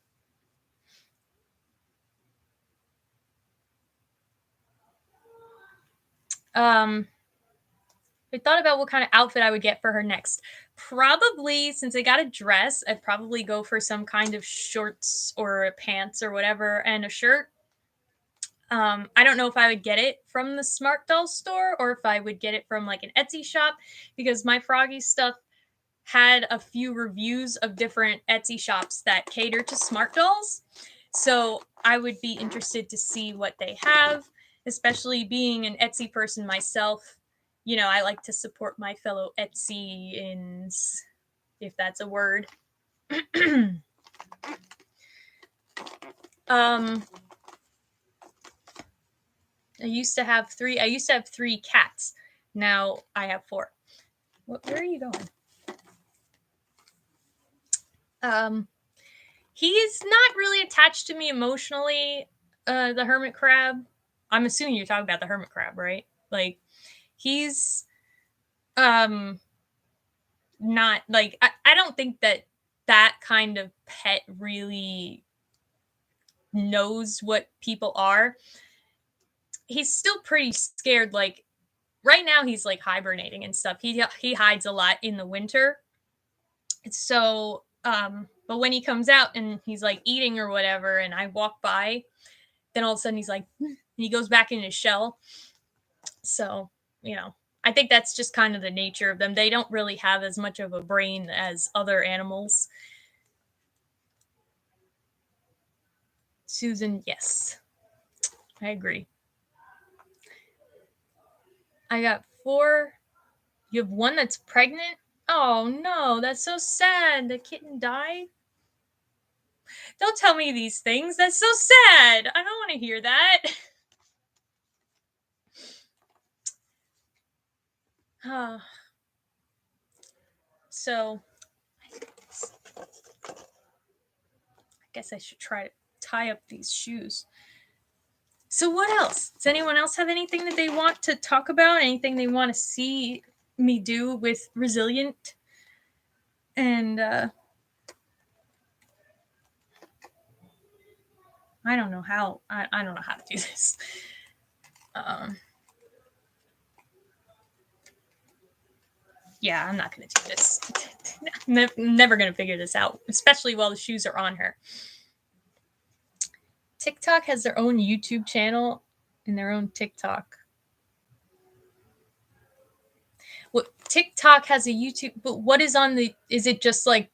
I thought about what kind of outfit I would get for her next. Probably, since I got a dress, I'd probably go for some kind of shorts or pants or whatever and a shirt. I don't know if I would get it from the Smart Doll store or if I would get it from like an Etsy shop, because my Froggy stuff had a few reviews of different Etsy shops that cater to smart dolls. So I would be interested to see what they have, especially being an Etsy person myself. You know, I like to support my fellow Etsyans, if that's a word. I used to have three cats. Now I have 4. Where are you going? He's not really attached to me emotionally. The hermit crab. I'm assuming you're talking about the hermit crab, right? Like, he's not like, I don't think that kind of pet really knows what people are. He's still pretty scared. Like, right now he's like hibernating and stuff. He hides a lot in the winter. So but when he comes out and he's like eating or whatever and I walk by, then all of a sudden he's like, and he goes back in his shell. So, you know, I think that's just kind of the nature of them. They don't really have as much of a brain as other animals. Susan, yes, I agree. I got 4. You have 1 that's pregnant? Oh no, that's so sad. The kitten died. Don't tell me these things. That's so sad. I don't want to hear that. So, I guess I should try to tie up these shoes. So, what else? Does anyone else have anything that they want to talk about? Anything they want to see me do with Resilient? And I don't know how. I don't know how to do this. Yeah, I'm not going to do this. Never going to figure this out, especially while the shoes are on her. TikTok has their own YouTube channel and their own TikTok. What, TikTok has a YouTube, but what is on the? Is it just like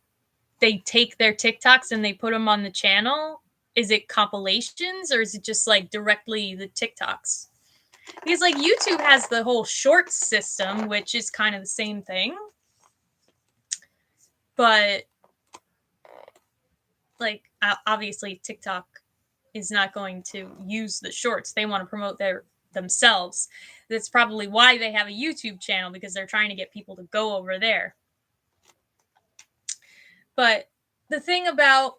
they take their TikToks and they put them on the channel? Is it compilations or is it just like directly the TikToks? Because like YouTube has the whole shorts system, which is kind of the same thing. But like obviously TikTok is not going to use the shorts. They want to promote themselves. That's probably why they have a YouTube channel, because they're trying to get people to go over there. But the thing about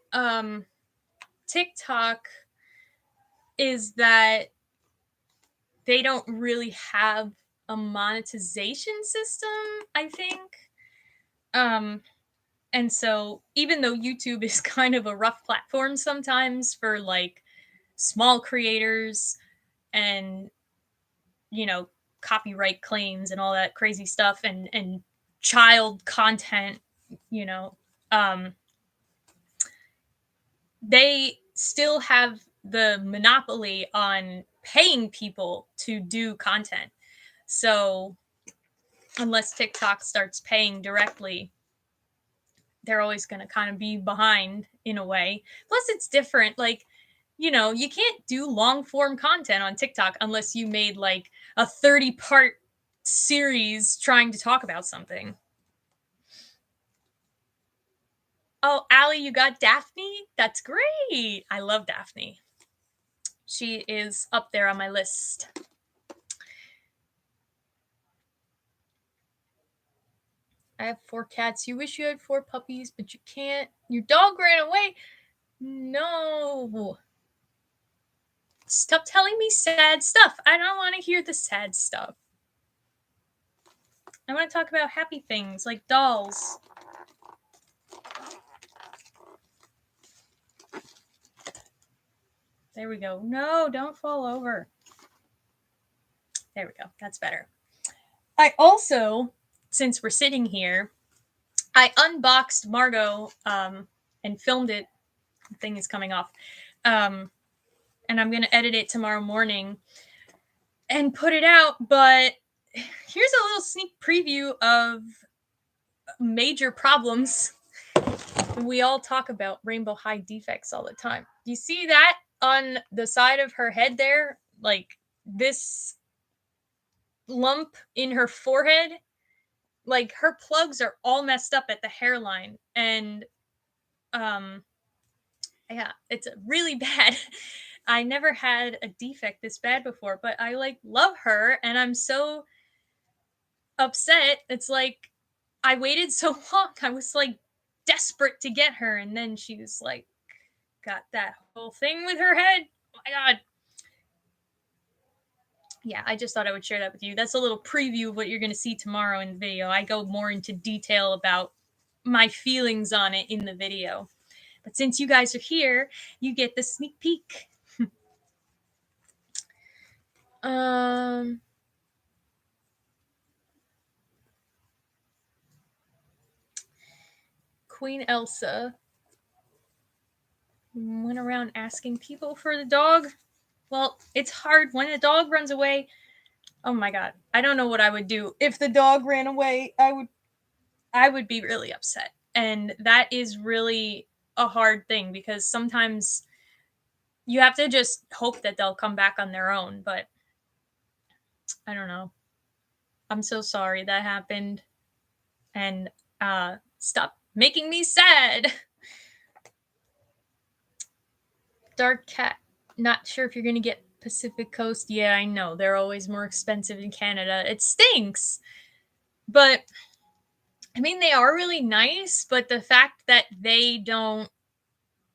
TikTok is that they don't really have a monetization system, I think. And so even though YouTube is kind of a rough platform sometimes for like small creators and, you know, copyright claims and all that crazy stuff and child content, you know, they still have the monopoly on paying people to do content. So unless TikTok starts paying directly, they're always going to kind of be behind in a way. Plus, it's different. Like, you know, you can't do long form content on TikTok unless you made like a 30-part series trying to talk about something. Oh, Allie, you got Daphne? That's great. I love Daphne. She is up there on my list. I have 4 cats. You wish you had 4 puppies, but you can't. Your dog ran away. No. Stop telling me sad stuff. I don't want to hear the sad stuff. I want to talk about happy things like dolls. There we go. No, don't fall over. There we go. That's better. I also, since we're sitting here, I unboxed Margot and filmed it. The thing is coming off. and I'm going to edit it tomorrow morning and put it out. But here's a little sneak preview of major problems. We all talk about rainbow high defects all the time. You see that on the side of her head there? Like this lump in her forehead? Like her plugs are all messed up at the hairline. And yeah, it's really bad. I never had a defect this bad before, but I like love her and I'm so upset. It's like I waited so long. I was like desperate to get her, and then she was like got that whole thing with her head. Oh my god. Yeah, I just thought I would share that with you. That's a little preview of what you're going to see tomorrow in the video. I go more into detail about my feelings on it in the video. But since you guys are here, you get the sneak peek. Queen Elsa went around asking people for the dog. Well, it's hard when a dog runs away. Oh my god, I don't know what I would do if the dog ran away. I would be really upset. And that is really a hard thing because sometimes you have to just hope that they'll come back on their own, but I don't know. I'm so sorry that happened. And stop making me sad. Dark Cat. Not sure if you're going to get Pacific Coast. Yeah, I know. They're always more expensive in Canada. It stinks. But, I mean, they are really nice, but the fact that they don't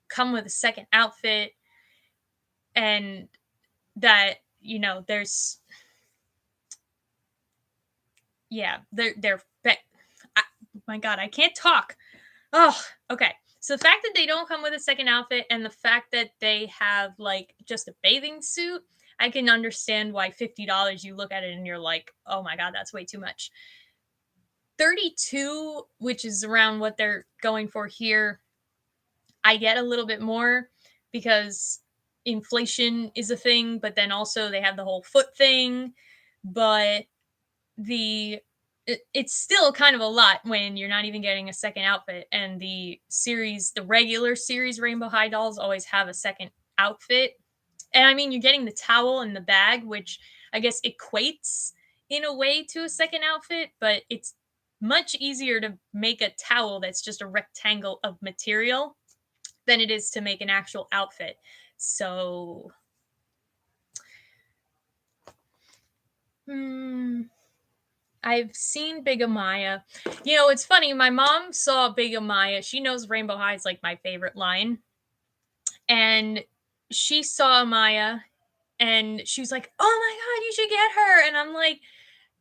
come with a second outfit and that, you know, there's... Yeah, they're... my god, I can't talk. Oh, okay. So the fact that they don't come with a second outfit and the fact that they have like just a bathing suit, I can understand why $50 you look at it and you're like, oh my god, that's way too much. 32, which is around what they're going for here, I get a little bit more because inflation is a thing, but then also they have the whole foot thing. But it's still kind of a lot when you're not even getting a second outfit. And the regular series Rainbow High dolls always have a second outfit. And I mean, you're getting the towel and the bag, which I guess equates in a way to a second outfit, but it's much easier to make a towel that's just a rectangle of material than it is to make an actual outfit. So, I've seen Big Amaya. You know, it's funny. My mom saw Big Amaya. She knows Rainbow High is like my favorite line. And she saw Amaya and she was like, oh my God, you should get her. And I'm like,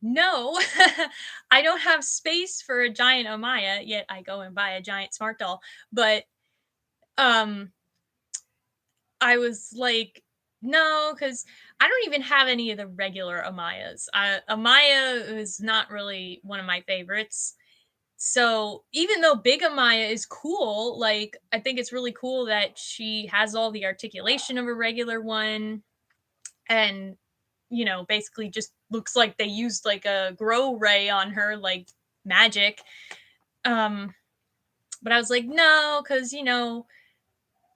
no, I don't have space for a giant Amaya, yet I go and buy a giant smart doll. But I was like, no, because I don't even have any of the regular Amayas. Amaya is not really one of my favorites. So even though Big Amaya is cool, like I think it's really cool that she has all the articulation of a regular one, and you know, basically just looks like they used like a grow ray on her, like magic. But I was like, no, because you know,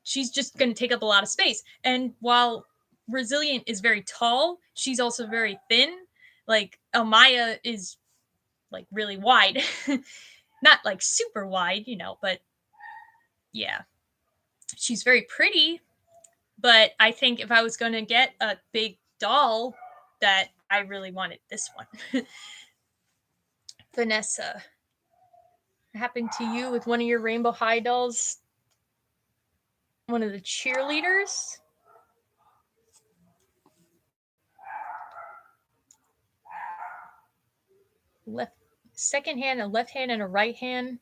she's just going to take up a lot of space. And while Resilient is very tall, she's also very thin. Like Amaya is like really wide. Not like super wide, you know, but yeah. She's very pretty, but I think if I was going to get a big doll, that I really wanted this one. Vanessa, happened to you with one of your Rainbow High dolls? One of the cheerleaders? Left second hand, a left hand, and a right hand.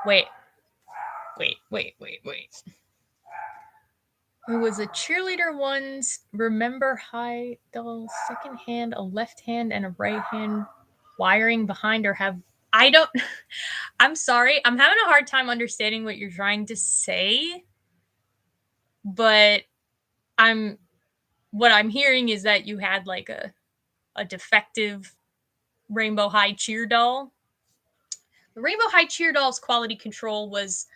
Wait. It was a cheerleader one's Remember High doll, second hand, a left hand, and a right hand wiring behind her have... I don't... I'm sorry. I'm having a hard time understanding what you're trying to say. But I'm what I'm hearing is that you had like a defective Rainbow High cheer doll. The Rainbow High cheer doll's quality control was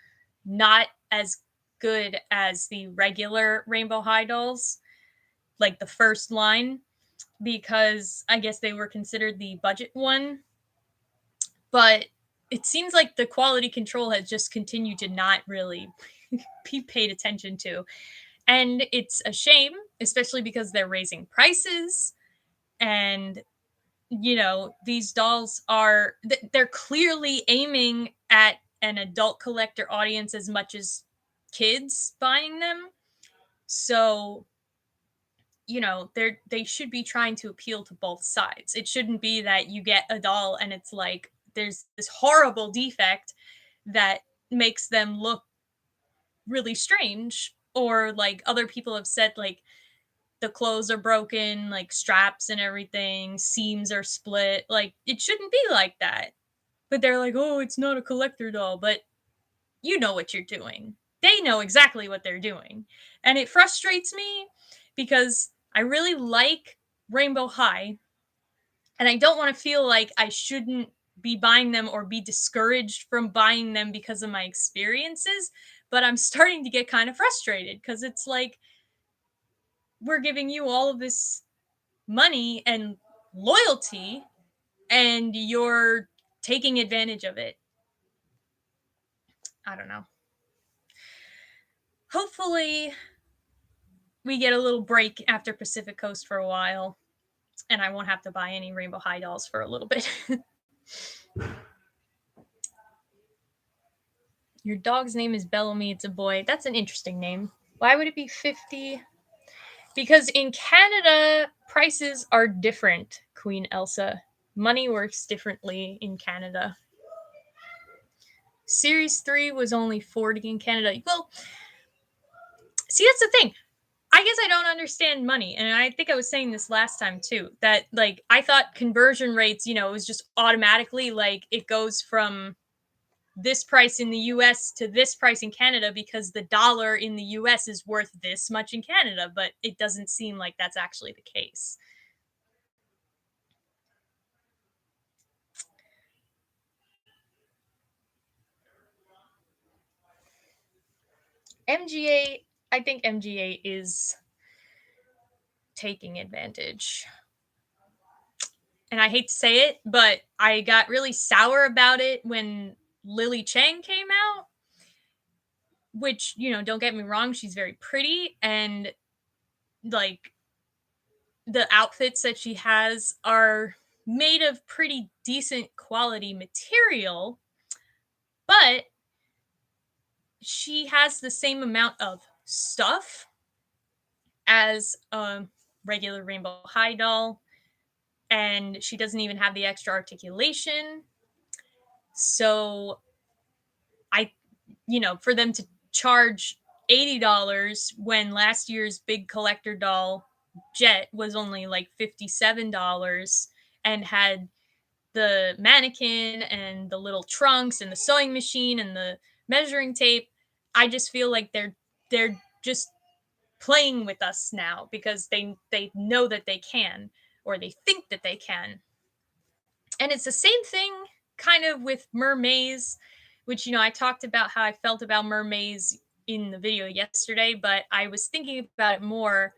not as good as the regular Rainbow High dolls, like the first line, because I guess they were considered the budget one. But it seems like the quality control has just continued to not really be paid attention to. And it's a shame, especially because they're raising prices. And, these dolls are, they're clearly aiming at an adult collector audience as much as kids buying them. So, they should be trying to appeal to both sides. It shouldn't be that you get a doll and it's like there's this horrible defect that makes them look really strange, or like other people have said, like the clothes are broken, like straps and everything, seams are split. Like it shouldn't be like that. But they're like, "Oh, it's not a collector doll." But you know what you're doing. They know exactly what they're doing. And it frustrates me because I really like Rainbow High, and I don't want to feel like I shouldn't be buying them or be discouraged from buying them because of my experiences. But I'm starting to get kind of frustrated because it's like we're giving you all of this money and loyalty, and you're taking advantage of it. I don't know. Hopefully, we get a little break after Pacific Coast for a while, and I won't have to buy any Rainbow High dolls for a little bit. Your dog's name is Bellamy. It's a boy. That's an interesting name. Why would it be 50? Because in Canada, prices are different, Queen Elsa. Money works differently in Canada. Series 3 was only 40 in Canada. Well, see, that's the thing. I guess I don't understand money. And I think I was saying this last time too, that like I thought conversion rates, it was just automatically like it goes from this price in the US to this price in Canada because the dollar in the US is worth this much in Canada, but it doesn't seem like that's actually the case. MGA, I think MGA is taking advantage. And I hate to say it, but I got really sour about it when Lily Chang came out, which, don't get me wrong, she's very pretty, and like the outfits that she has are made of pretty decent quality material, but she has the same amount of stuff as a regular Rainbow High doll, and she doesn't even have the extra articulation. So I, for them to charge $80 when last year's big collector doll Jet was only like $57 and had the mannequin and the little trunks and the sewing machine and the measuring tape, I just feel like they're just playing with us now because they know that they can, or they think that they can. And it's the same thing kind of with mermaids, which I talked about how I felt about mermaids in the video yesterday, but I was thinking about it more.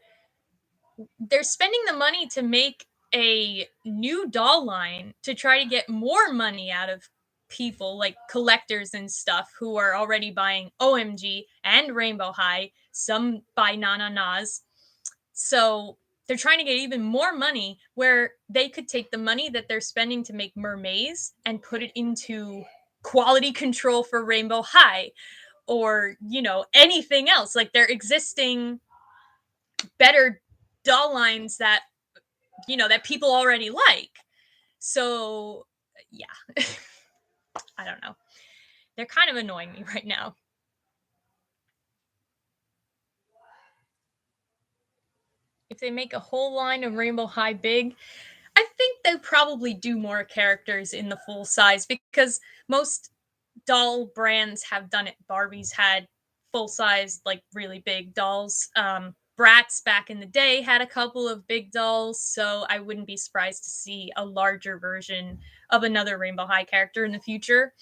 They're spending the money to make a new doll line to try to get more money out of people like collectors and stuff who are already buying OMG and Rainbow High, some buy Nana Nas. So they're trying to get even more money, where they could take the money that they're spending to make mermaids and put it into quality control for Rainbow High, or anything else, like their existing better doll lines that that people already like. So yeah. I don't know, they're kind of annoying me right now. If they make a whole line of Rainbow High big, I think they'll probably do more characters in the full size, because most doll brands have done it. Barbie's had full-size, like, really big dolls. Bratz back in the day had a couple of big dolls, so I wouldn't be surprised to see a larger version of another Rainbow High character in the future.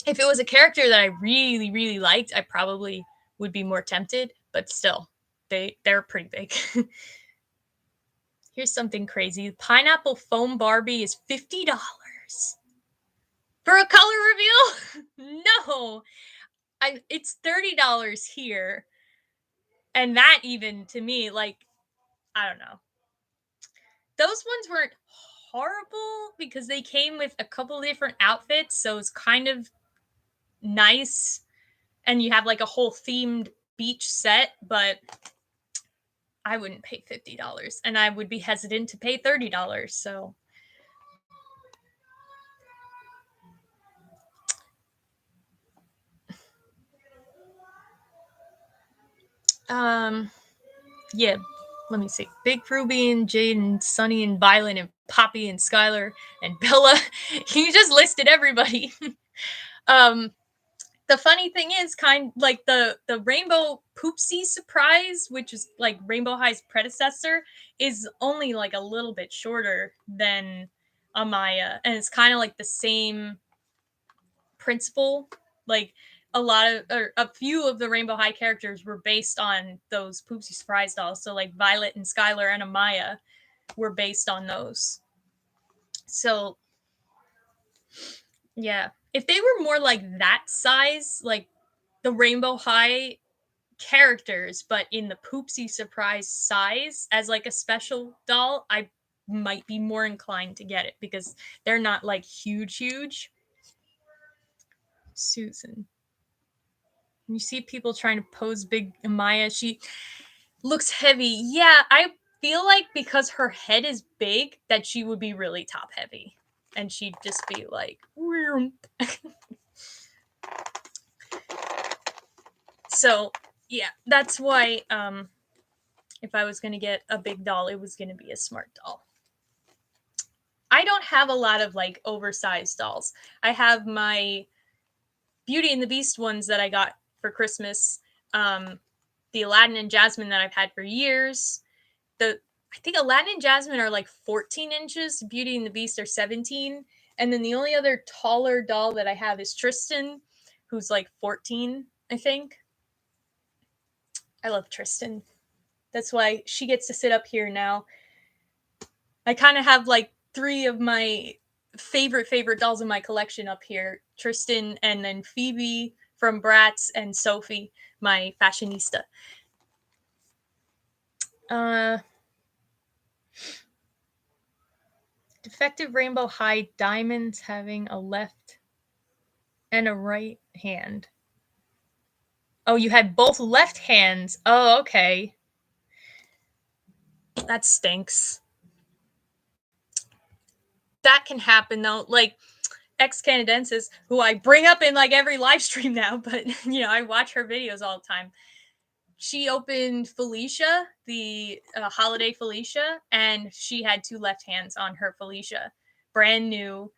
If it was a character that I really, really liked, I probably would be more tempted, but still, they're pretty big. Here's something crazy. Pineapple foam Barbie is $50 for a color reveal. No, it's $30 here, and that even to me, like, I don't know. Those ones weren't horrible because they came with a couple different outfits, so it's kind of nice, and you have like a whole themed beach set, but I wouldn't pay $50, and I would be hesitant to pay $30. So, yeah. Let me see. Big Ruby and Jade and Sunny and Violet and Poppy and Skylar and Bella. You just listed everybody. um, the funny thing is, kind like the Rainbow Poopsie surprise, which is like Rainbow High's predecessor, is only like a little bit shorter than Amaya, and it's kind of like the same principle. Like a lot of, or a few of the Rainbow High characters were based on those Poopsie surprise dolls. So like Violet and Skylar and Amaya were based on those. So yeah, if they were more like that size, like the Rainbow High characters, but in the Poopsie surprise size as like a special doll, I might be more inclined to get it because they're not like huge. Susan. You see people trying to pose big Amaya. She looks heavy. Yeah, I feel like because her head is big, that she would be really top heavy. And she'd just be like, so yeah, that's why if I was gonna get a big doll, it was gonna be a smart doll. I don't have a lot of like oversized dolls. I have my Beauty and the Beast ones that I got for Christmas. The Aladdin and Jasmine that I've had for years. I think Aladdin and Jasmine are like 14 inches. Beauty and the Beast are 17. And then the only other taller doll that I have is Tristan, who's like 14, I think. I love Tristan. That's why she gets to sit up here now. I kind of have like 3 of my favorite dolls in my collection up here. Tristan, and then Phoebe from Bratz, and Sophie, my fashionista. Defective Rainbow High diamonds having a left and a right hand. Oh, you had both left hands. Oh, okay. That stinks. That can happen though. Like ex Canadensis, who I bring up in like every live stream now, but you know, I watch her videos all the time. She opened Felicia, the holiday Felicia, and she had 2 left hands on her Felicia, brand new.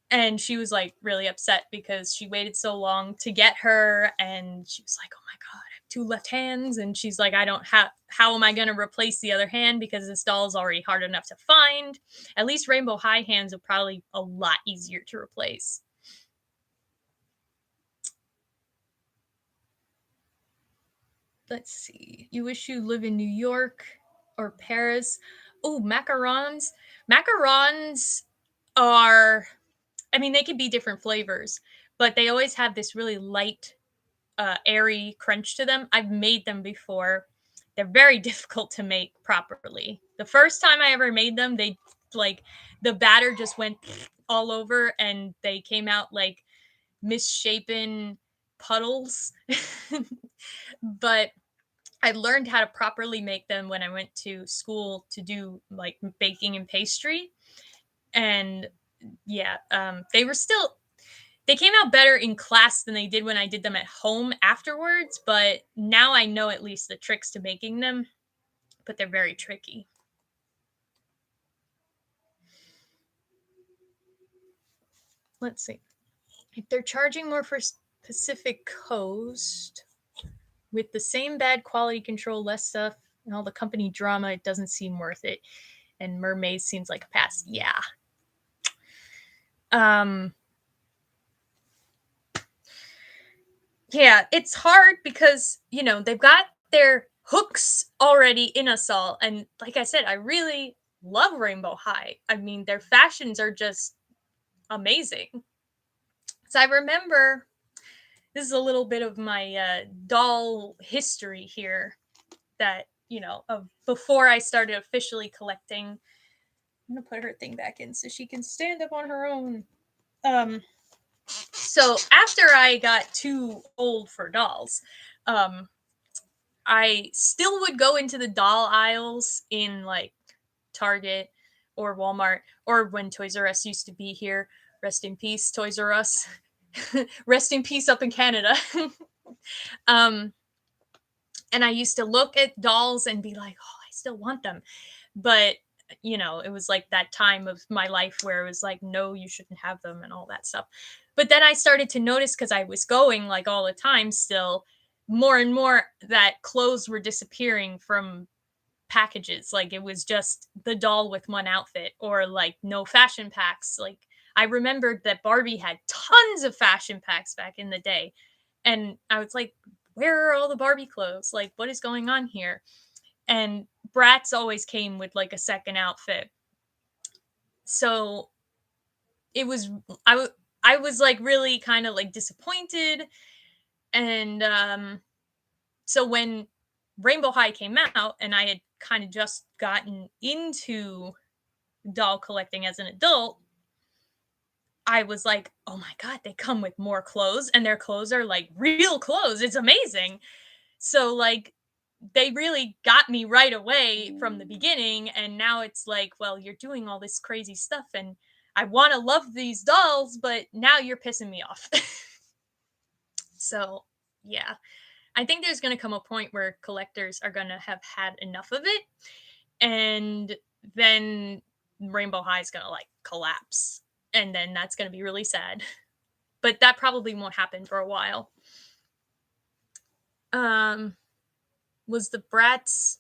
And she was like really upset because she waited so long to get her, and she was like, oh my god, I have 2 left hands. And she's like, I don't have, how am I going to replace the other hand, because this doll is already hard enough to find. At least Rainbow High hands are probably a lot easier to replace. Let's see. You wish you live in New York or Paris. Oh, macarons. Macarons are, I mean, they could be different flavors, but they always have this really light, airy crunch to them. I've made them before. They're very difficult to make properly. The first time I ever made them, they like the batter just went all over, and they came out like misshapen puddles. But I learned how to properly make them when I went to school to do like baking and pastry. And yeah, they came out better in class than they did when I did them at home afterwards. But now I know at least the tricks to making them, but they're very tricky. Let's see. If they're charging more for Pacific Coast, with the same bad quality control, less stuff, and all the company drama, it doesn't seem worth it. And Mermaid seems like a pass. Yeah. Yeah, it's hard because, they've got their hooks already in us all. And like I said, I really love Rainbow High. I mean, their fashions are just amazing. So I remember, this is a little bit of my doll history here that, of before I started officially collecting. I'm going to put her thing back in so she can stand up on her own. So after I got too old for dolls, I still would go into the doll aisles in like Target or Walmart, or when Toys R Us used to be here. Rest in peace, Toys R Us. Rest in peace up in Canada. And I used to look at dolls and be like, oh, I still want them. But, it was like that time of my life where it was like, no, you shouldn't have them and all that stuff. But then I started to notice, because I was going like all the time still, more and more that clothes were disappearing from packages. Like it was just the doll with one outfit, or like no fashion packs. Like I remembered that Barbie had tons of fashion packs back in the day. And I was like, where are all the Barbie clothes? Like, what is going on here? And Bratz always came with like a second outfit. So it was, I was like really kind of like disappointed. And so when Rainbow High came out and I had kind of just gotten into doll collecting as an adult, I was like, oh my God, they come with more clothes, and their clothes are like real clothes. It's amazing. So, like, they really got me right away from the beginning. And now it's like, well, you're doing all this crazy stuff, and I want to love these dolls, but now you're pissing me off. So, yeah. I think there's going to come a point where collectors are going to have had enough of it, and then Rainbow High is going to like collapse, and then that's going to be really sad. But that probably won't happen for a while. Was the Bratz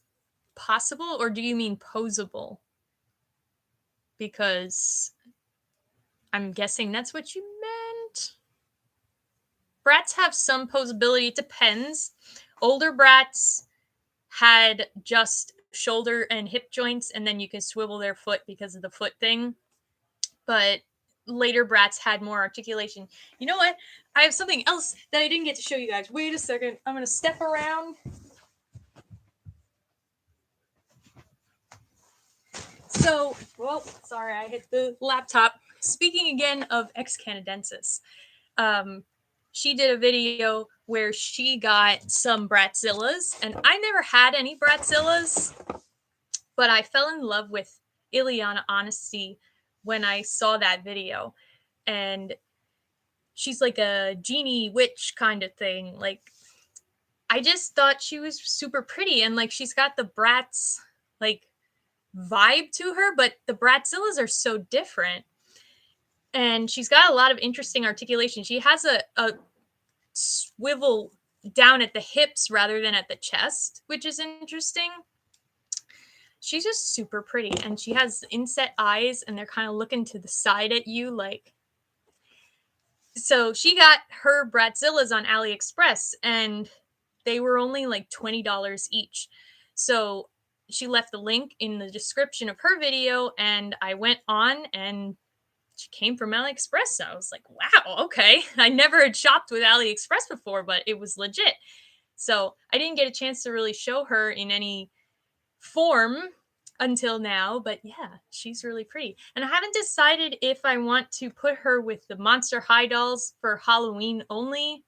possible, or do you mean posable? Because I'm guessing that's what you meant. Bratz have some posability. It depends. Older Bratz had just shoulder and hip joints, and then you can swivel their foot because of the foot thing. But later Bratz had more articulation. You know what? I have something else that I didn't get to show you guys. Wait a second. I'm going to step around. So, well, sorry, I hit the laptop. Speaking again of ex Canadensis, she did a video where she got some Bratzillas, and I never had any Bratzillas, but I fell in love with Ileana Honesty when I saw that video. And she's like a genie witch kind of thing. Like, I just thought she was super pretty, and like she's got the Bratz like vibe to her, but the Bratzillas are so different. And she's got a lot of interesting articulation. She has a swivel down at the hips rather than at the chest, which is interesting. She's just super pretty, and she has inset eyes, and they're kind of looking to the side at you like. So she got her Bratzillas on AliExpress, and they were only like $20 each. So she left the link in the description of her video, and I went on, and she came from AliExpress. So I was like, wow, okay. I never had shopped with AliExpress before, but it was legit. So I didn't get a chance to really show her in any form until now, but yeah, she's really pretty. And I haven't decided if I want to put her with the Monster High dolls for Halloween only,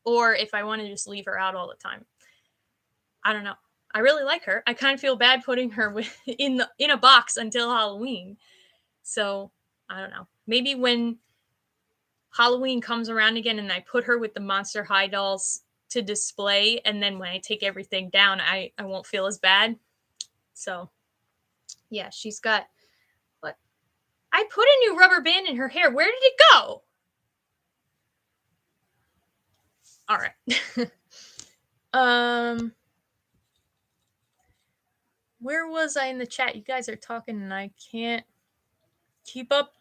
or if I want to just leave her out all the time. I don't know. I really like her. I kind of feel bad putting her in a box until Halloween. So I don't know. Maybe when Halloween comes around again and I put her with the Monster High dolls to display, and then when I take everything down, I won't feel as bad. So yeah, she's got what? I put a new rubber band in her hair. Where did it go? All right. Where was I in the chat? You guys are talking and I can't keep up.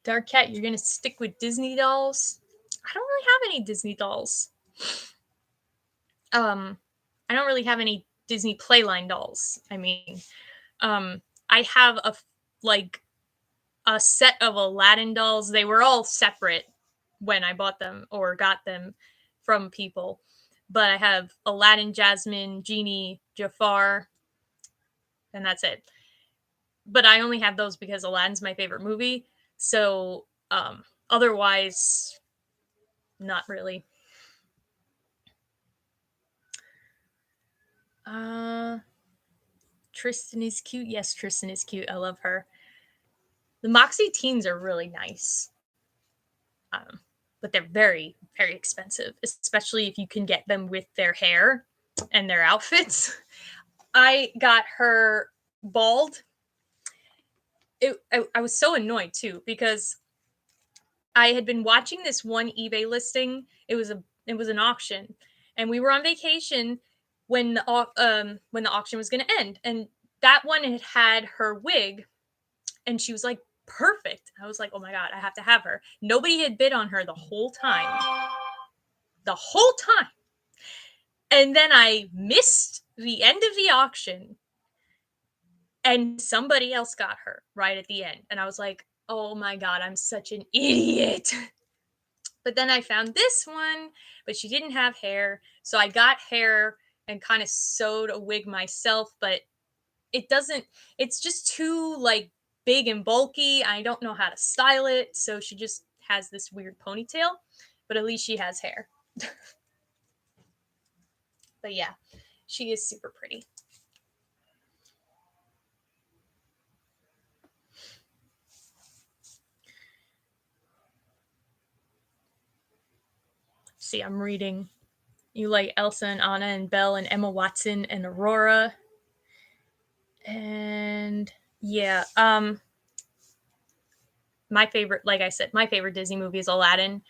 Dark Cat, you're gonna stick with Disney dolls? I don't really have any Disney dolls. I don't really have any Disney Playline dolls. I mean, I have a set of Aladdin dolls. They were all separate when I bought them or got them from people. But I have Aladdin, Jasmine, Genie, Jafar, and that's it. But I only have those because Aladdin's my favorite movie. So otherwise, not really. Tristan is cute. Yes, Tristan is cute. I love her. The Moxie teens are really nice. But they're very, very expensive, especially if you can get them with their hair and their outfits. I got her bald. I was so annoyed too because I had been watching this one eBay listing. It was an auction, and we were on vacation when the auction was going to end, and that one had her wig, and she was like perfect. I was like, oh my god, I have to have her. Nobody had bid on her the whole time. And then I missed the end of the auction, and somebody else got her right at the end, and I was like, oh my god, I'm such an idiot. But then I found this one, but she didn't have hair. So I got hair and kind of sewed a wig myself, but it's just too like big and bulky. I don't know how to style it. So she just has this weird ponytail, but at least she has hair. But yeah, she is super pretty. See, I'm reading. You like Elsa and Anna and Belle and Emma Watson and Aurora. And yeah, my favorite, like I said, my favorite Disney movie is Aladdin.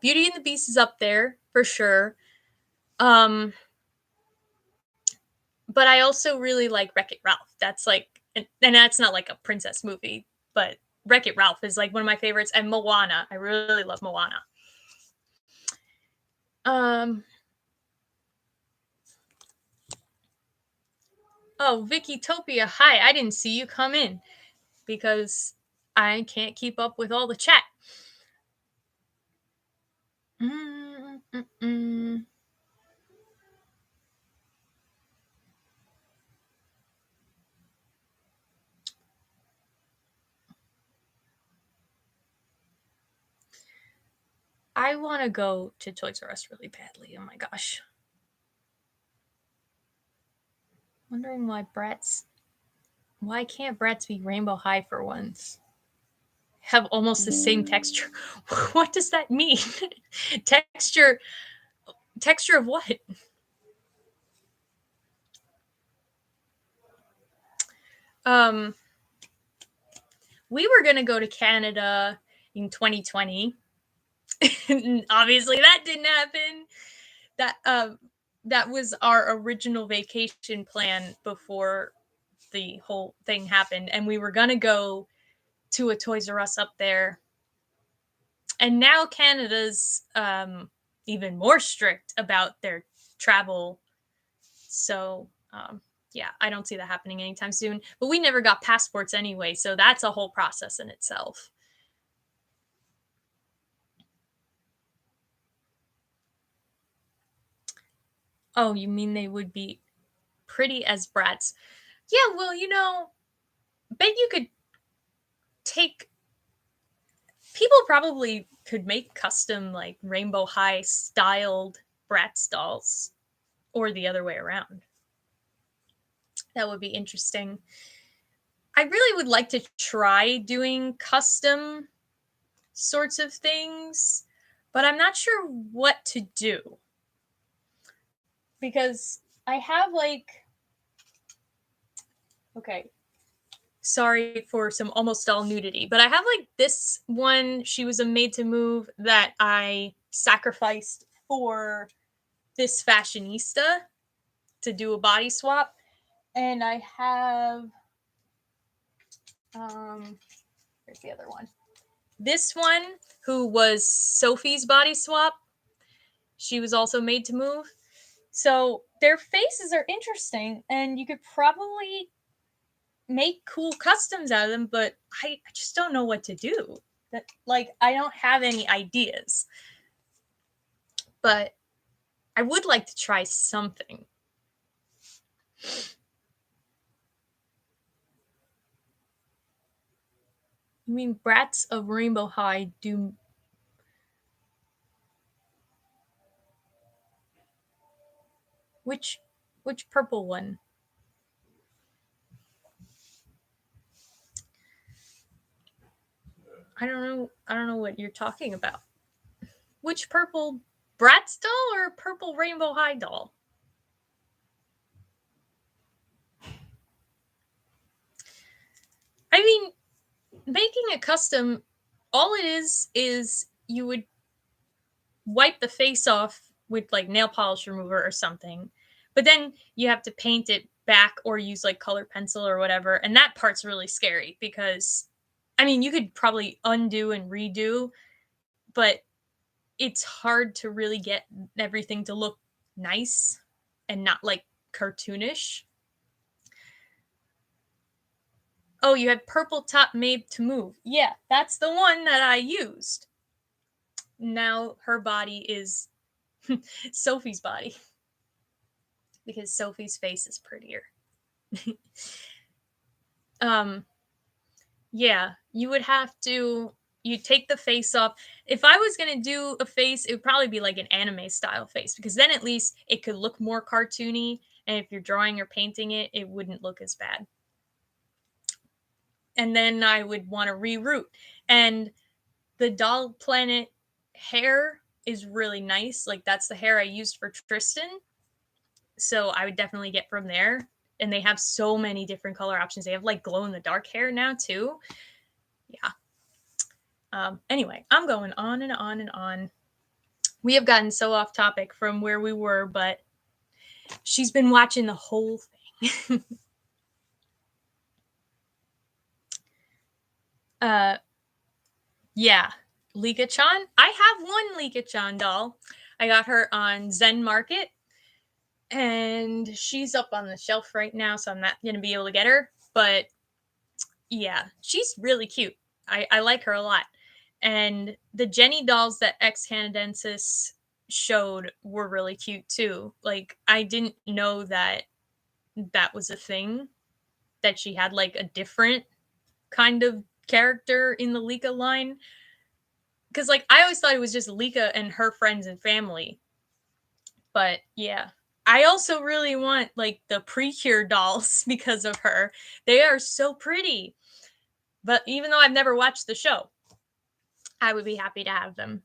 Beauty and the Beast is up there for sure. But I also really like Wreck-It Ralph. That's like, and that's not like a princess movie, but Wreck-It Ralph is like one of my favorites. And Moana, I really love Moana. Oh, Vicky Topia, hi! I didn't see you come in because I can't keep up with all the chat. I want to go to Toys R Us really badly. Oh my gosh. Wondering why can't Bratz be Rainbow High for once? Have almost the same texture. What does that mean? Texture of what? We were going to go to Canada in 2020. Obviously that didn't happen. That was our original vacation plan before the whole thing happened, and we were going to go to a Toys R Us up there. And now Canada's even more strict about their travel. So, yeah, I don't see that happening anytime soon. But we never got passports anyway, so that's a whole process in itself. Oh, you mean they would be pretty as Bratz? Yeah, well, bet you could take... People probably could make custom, like, Rainbow High styled Bratz dolls. Or the other way around. That would be interesting. I really would like to try doing custom sorts of things, but I'm not sure what to do. Because I have okay, sorry for some almost all nudity, but I have this one. She was a made to move that I sacrificed for this fashionista to do a body swap. And I have, where's the other one? This one, who was Sophie's body swap. She was also made to move. So their faces are interesting, and you could probably make cool customs out of them, but I just don't know what to do. That, like, I don't have any ideas. But I would like to try something. You mean Brats of Rainbow High do... Which purple one? I don't know what you're talking about. Which purple Bratz doll or purple Rainbow High doll? I mean, making a custom, all it is you would wipe the face off with like nail polish remover or something, but then you have to paint it back or use like color pencil or whatever, and that part's really scary because, I mean, you could probably undo and redo, but it's hard to really get everything to look nice and not like cartoonish. Oh, you had purple top made to move. Yeah, that's the one that I used. Now her body is Sophie's body because Sophie's face is prettier. Yeah, you would have to, you take the face off. If I was going to do a face, it would probably be like an anime style face because then at least it could look more cartoony, and if you're drawing or painting it, it wouldn't look as bad. And then I would want to reroute. And the Doll Planet hair is really nice. Like, that's the hair I used for Tristan. So I would definitely get from there. And they have so many different color options. They have like glow in the dark hair now too. Yeah. Anyway, I'm going on and on and on. We have gotten so off topic from where we were, but she's been watching the whole thing. Yeah, Lika-chan. I have one Lika-chan doll. I got her on Zen Market, and she's up on the shelf right now, so I'm not going to be able to get her. But yeah, she's really cute. I like her a lot. And the Jenny dolls that Ex Canadensis showed were really cute too. Like, I didn't know that that was a thing, that she had like a different kind of character in the Lika line. Because like, I always thought it was just Lika and her friends and family. But yeah. I also really want like the Precure dolls because of her. They are so pretty. But even though I've never watched the show, I would be happy to have them.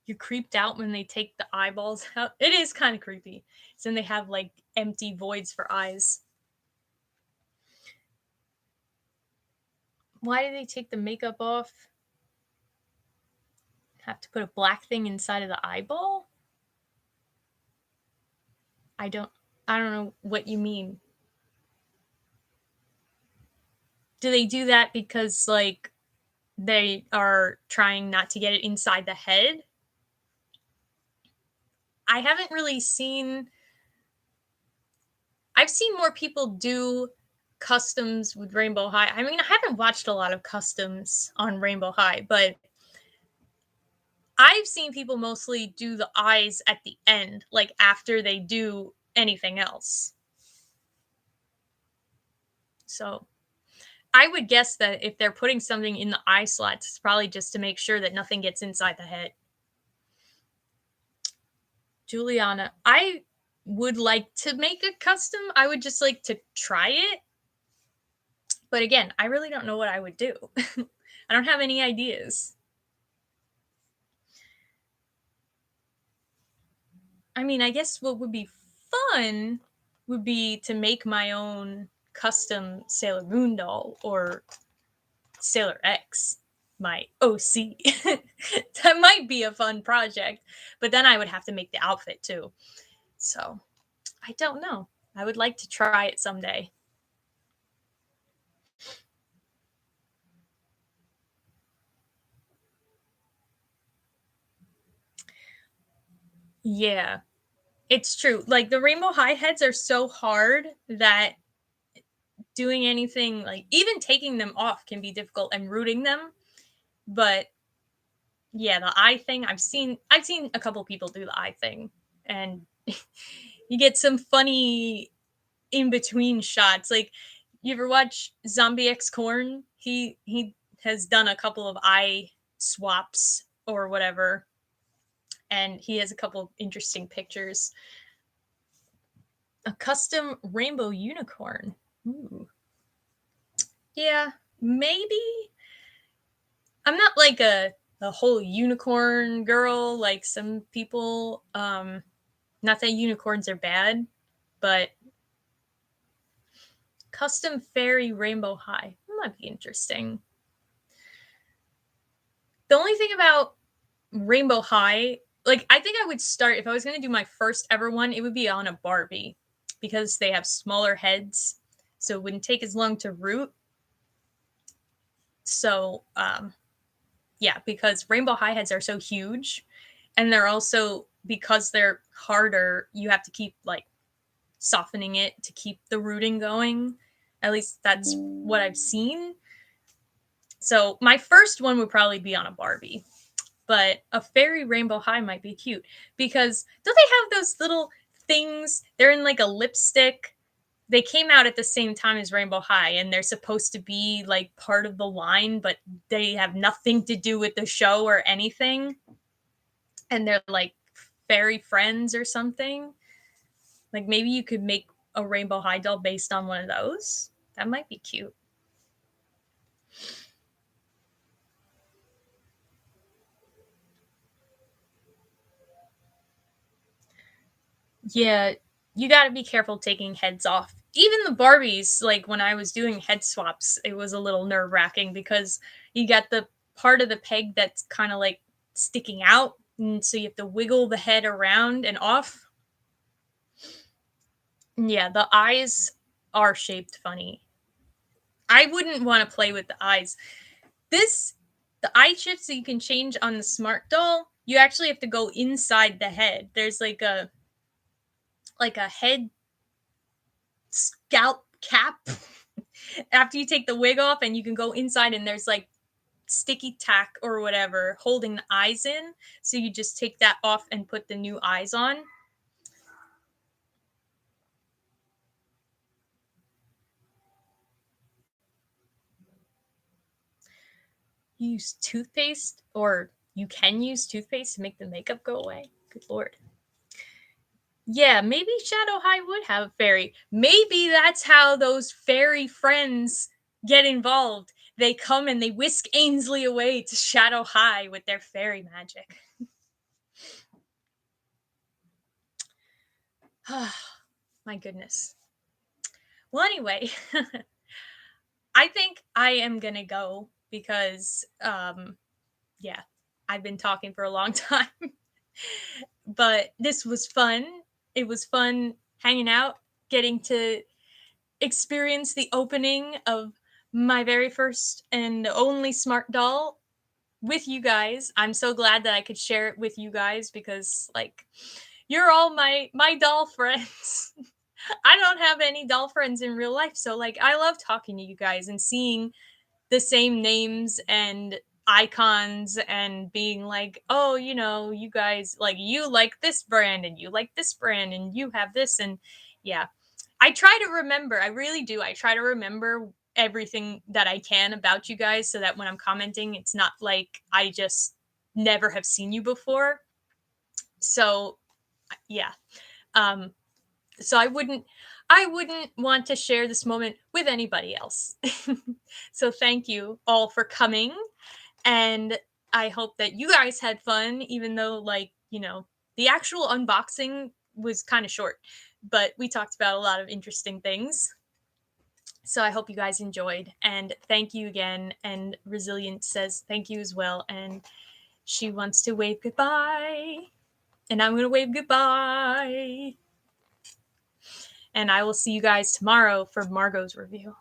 You're creeped out when they take the eyeballs out. It is kind of creepy. So then they have like empty voids for eyes. Why do they take the makeup off? Have to put a black thing inside of the eyeball? I don't know what you mean. Do they do that because like they are trying not to get it inside the head? I haven't really seen, I've seen more people do customs with Rainbow High. I mean, I haven't watched a lot of customs on Rainbow High, but I've seen people mostly do the eyes at the end, like after they do anything else. So I would guess that if they're putting something in the eye slots, it's probably just to make sure that nothing gets inside the head. Juliana, I would like to make a custom. I would just like to try it. But again, I really don't know what I would do. I don't have any ideas. I mean, I guess what would be fun would be to make my own custom Sailor Moon doll or Sailor X, my OC. That might be a fun project, but then I would have to make the outfit too. So I don't know. I would like to try it someday. Yeah, it's true. Like the rainbow high heads are so hard that doing anything, like even taking them off, can be difficult, and rooting them. But yeah, the eye thing, I've seen a couple people do the eye thing, and you get some funny in between shots. Like, you ever watch Zombie X Corn? He has done a couple of eye swaps or whatever, and he has a couple of interesting pictures. A custom rainbow unicorn. Ooh. Yeah, maybe. I'm not like a whole unicorn girl like some people. Not that unicorns are bad, but custom fairy rainbow high, that might be interesting. The only thing about rainbow high, like, I think I would start, if I was going to do my first ever one, it would be on a Barbie, because they have smaller heads, so it wouldn't take as long to root. So yeah, because rainbow high heads are so huge, and they're also, because they're harder, you have to keep like softening it to keep the rooting going. At least that's what I've seen. So my first one would probably be on a Barbie, but a fairy rainbow high might be cute, because don't they have those little things? They're in like a lipstick. They came out at the same time as Rainbow High, and they're supposed to be like part of the line, but they have nothing to do with the show or anything. And they're like fairy friends or something. Like, maybe you could make a Rainbow High doll based on one of those. That might be cute. Yeah, you got to be careful taking heads off. Even the Barbies, like when I was doing head swaps, it was a little nerve wracking, because you got the part of the peg that's kind of like sticking out. And so you have to wiggle the head around and off. Yeah, the eyes are shaped funny. I wouldn't want to play with the eyes. This, the eye shifts that you can change on the smart doll, you actually have to go inside the head. There's like a head scalp cap after you take the wig off, and you can go inside, and there's like sticky tack or whatever holding the eyes in, so you just take that off and put the new eyes on. You use toothpaste, or you can use toothpaste to make the makeup go away. Good lord. Yeah, maybe Shadow High would have a fairy. Maybe that's how those fairy friends get involved. They come and they whisk Ainsley away to Shadow High with their fairy magic. My goodness. Well, anyway, I think I am going to go, because, yeah, I've been talking for a long time. But this was fun. It was fun hanging out, getting to experience the opening of my very first and only smart doll with you guys. I'm so glad that I could share it with you guys, because like, you're all my doll friends. I don't have any doll friends in real life, so like, I love talking to you guys and seeing the same names and icons, and being like, oh, you guys, like, you like this brand, and you like this brand, and you have this. And yeah, I try to remember. I really do. I try to remember everything that I can about you guys, so that when I'm commenting, it's not like I just never have seen you before. So yeah. Um, so I wouldn't want to share this moment with anybody else. So thank you all for coming, and I hope that you guys had fun, even though, like, the actual unboxing was kind of short, but we talked about a lot of interesting things. So I hope you guys enjoyed, and thank you again. And Resilient says thank you as well, and she wants to wave goodbye, and I'm going to wave goodbye. And I will see you guys tomorrow for Margot's review.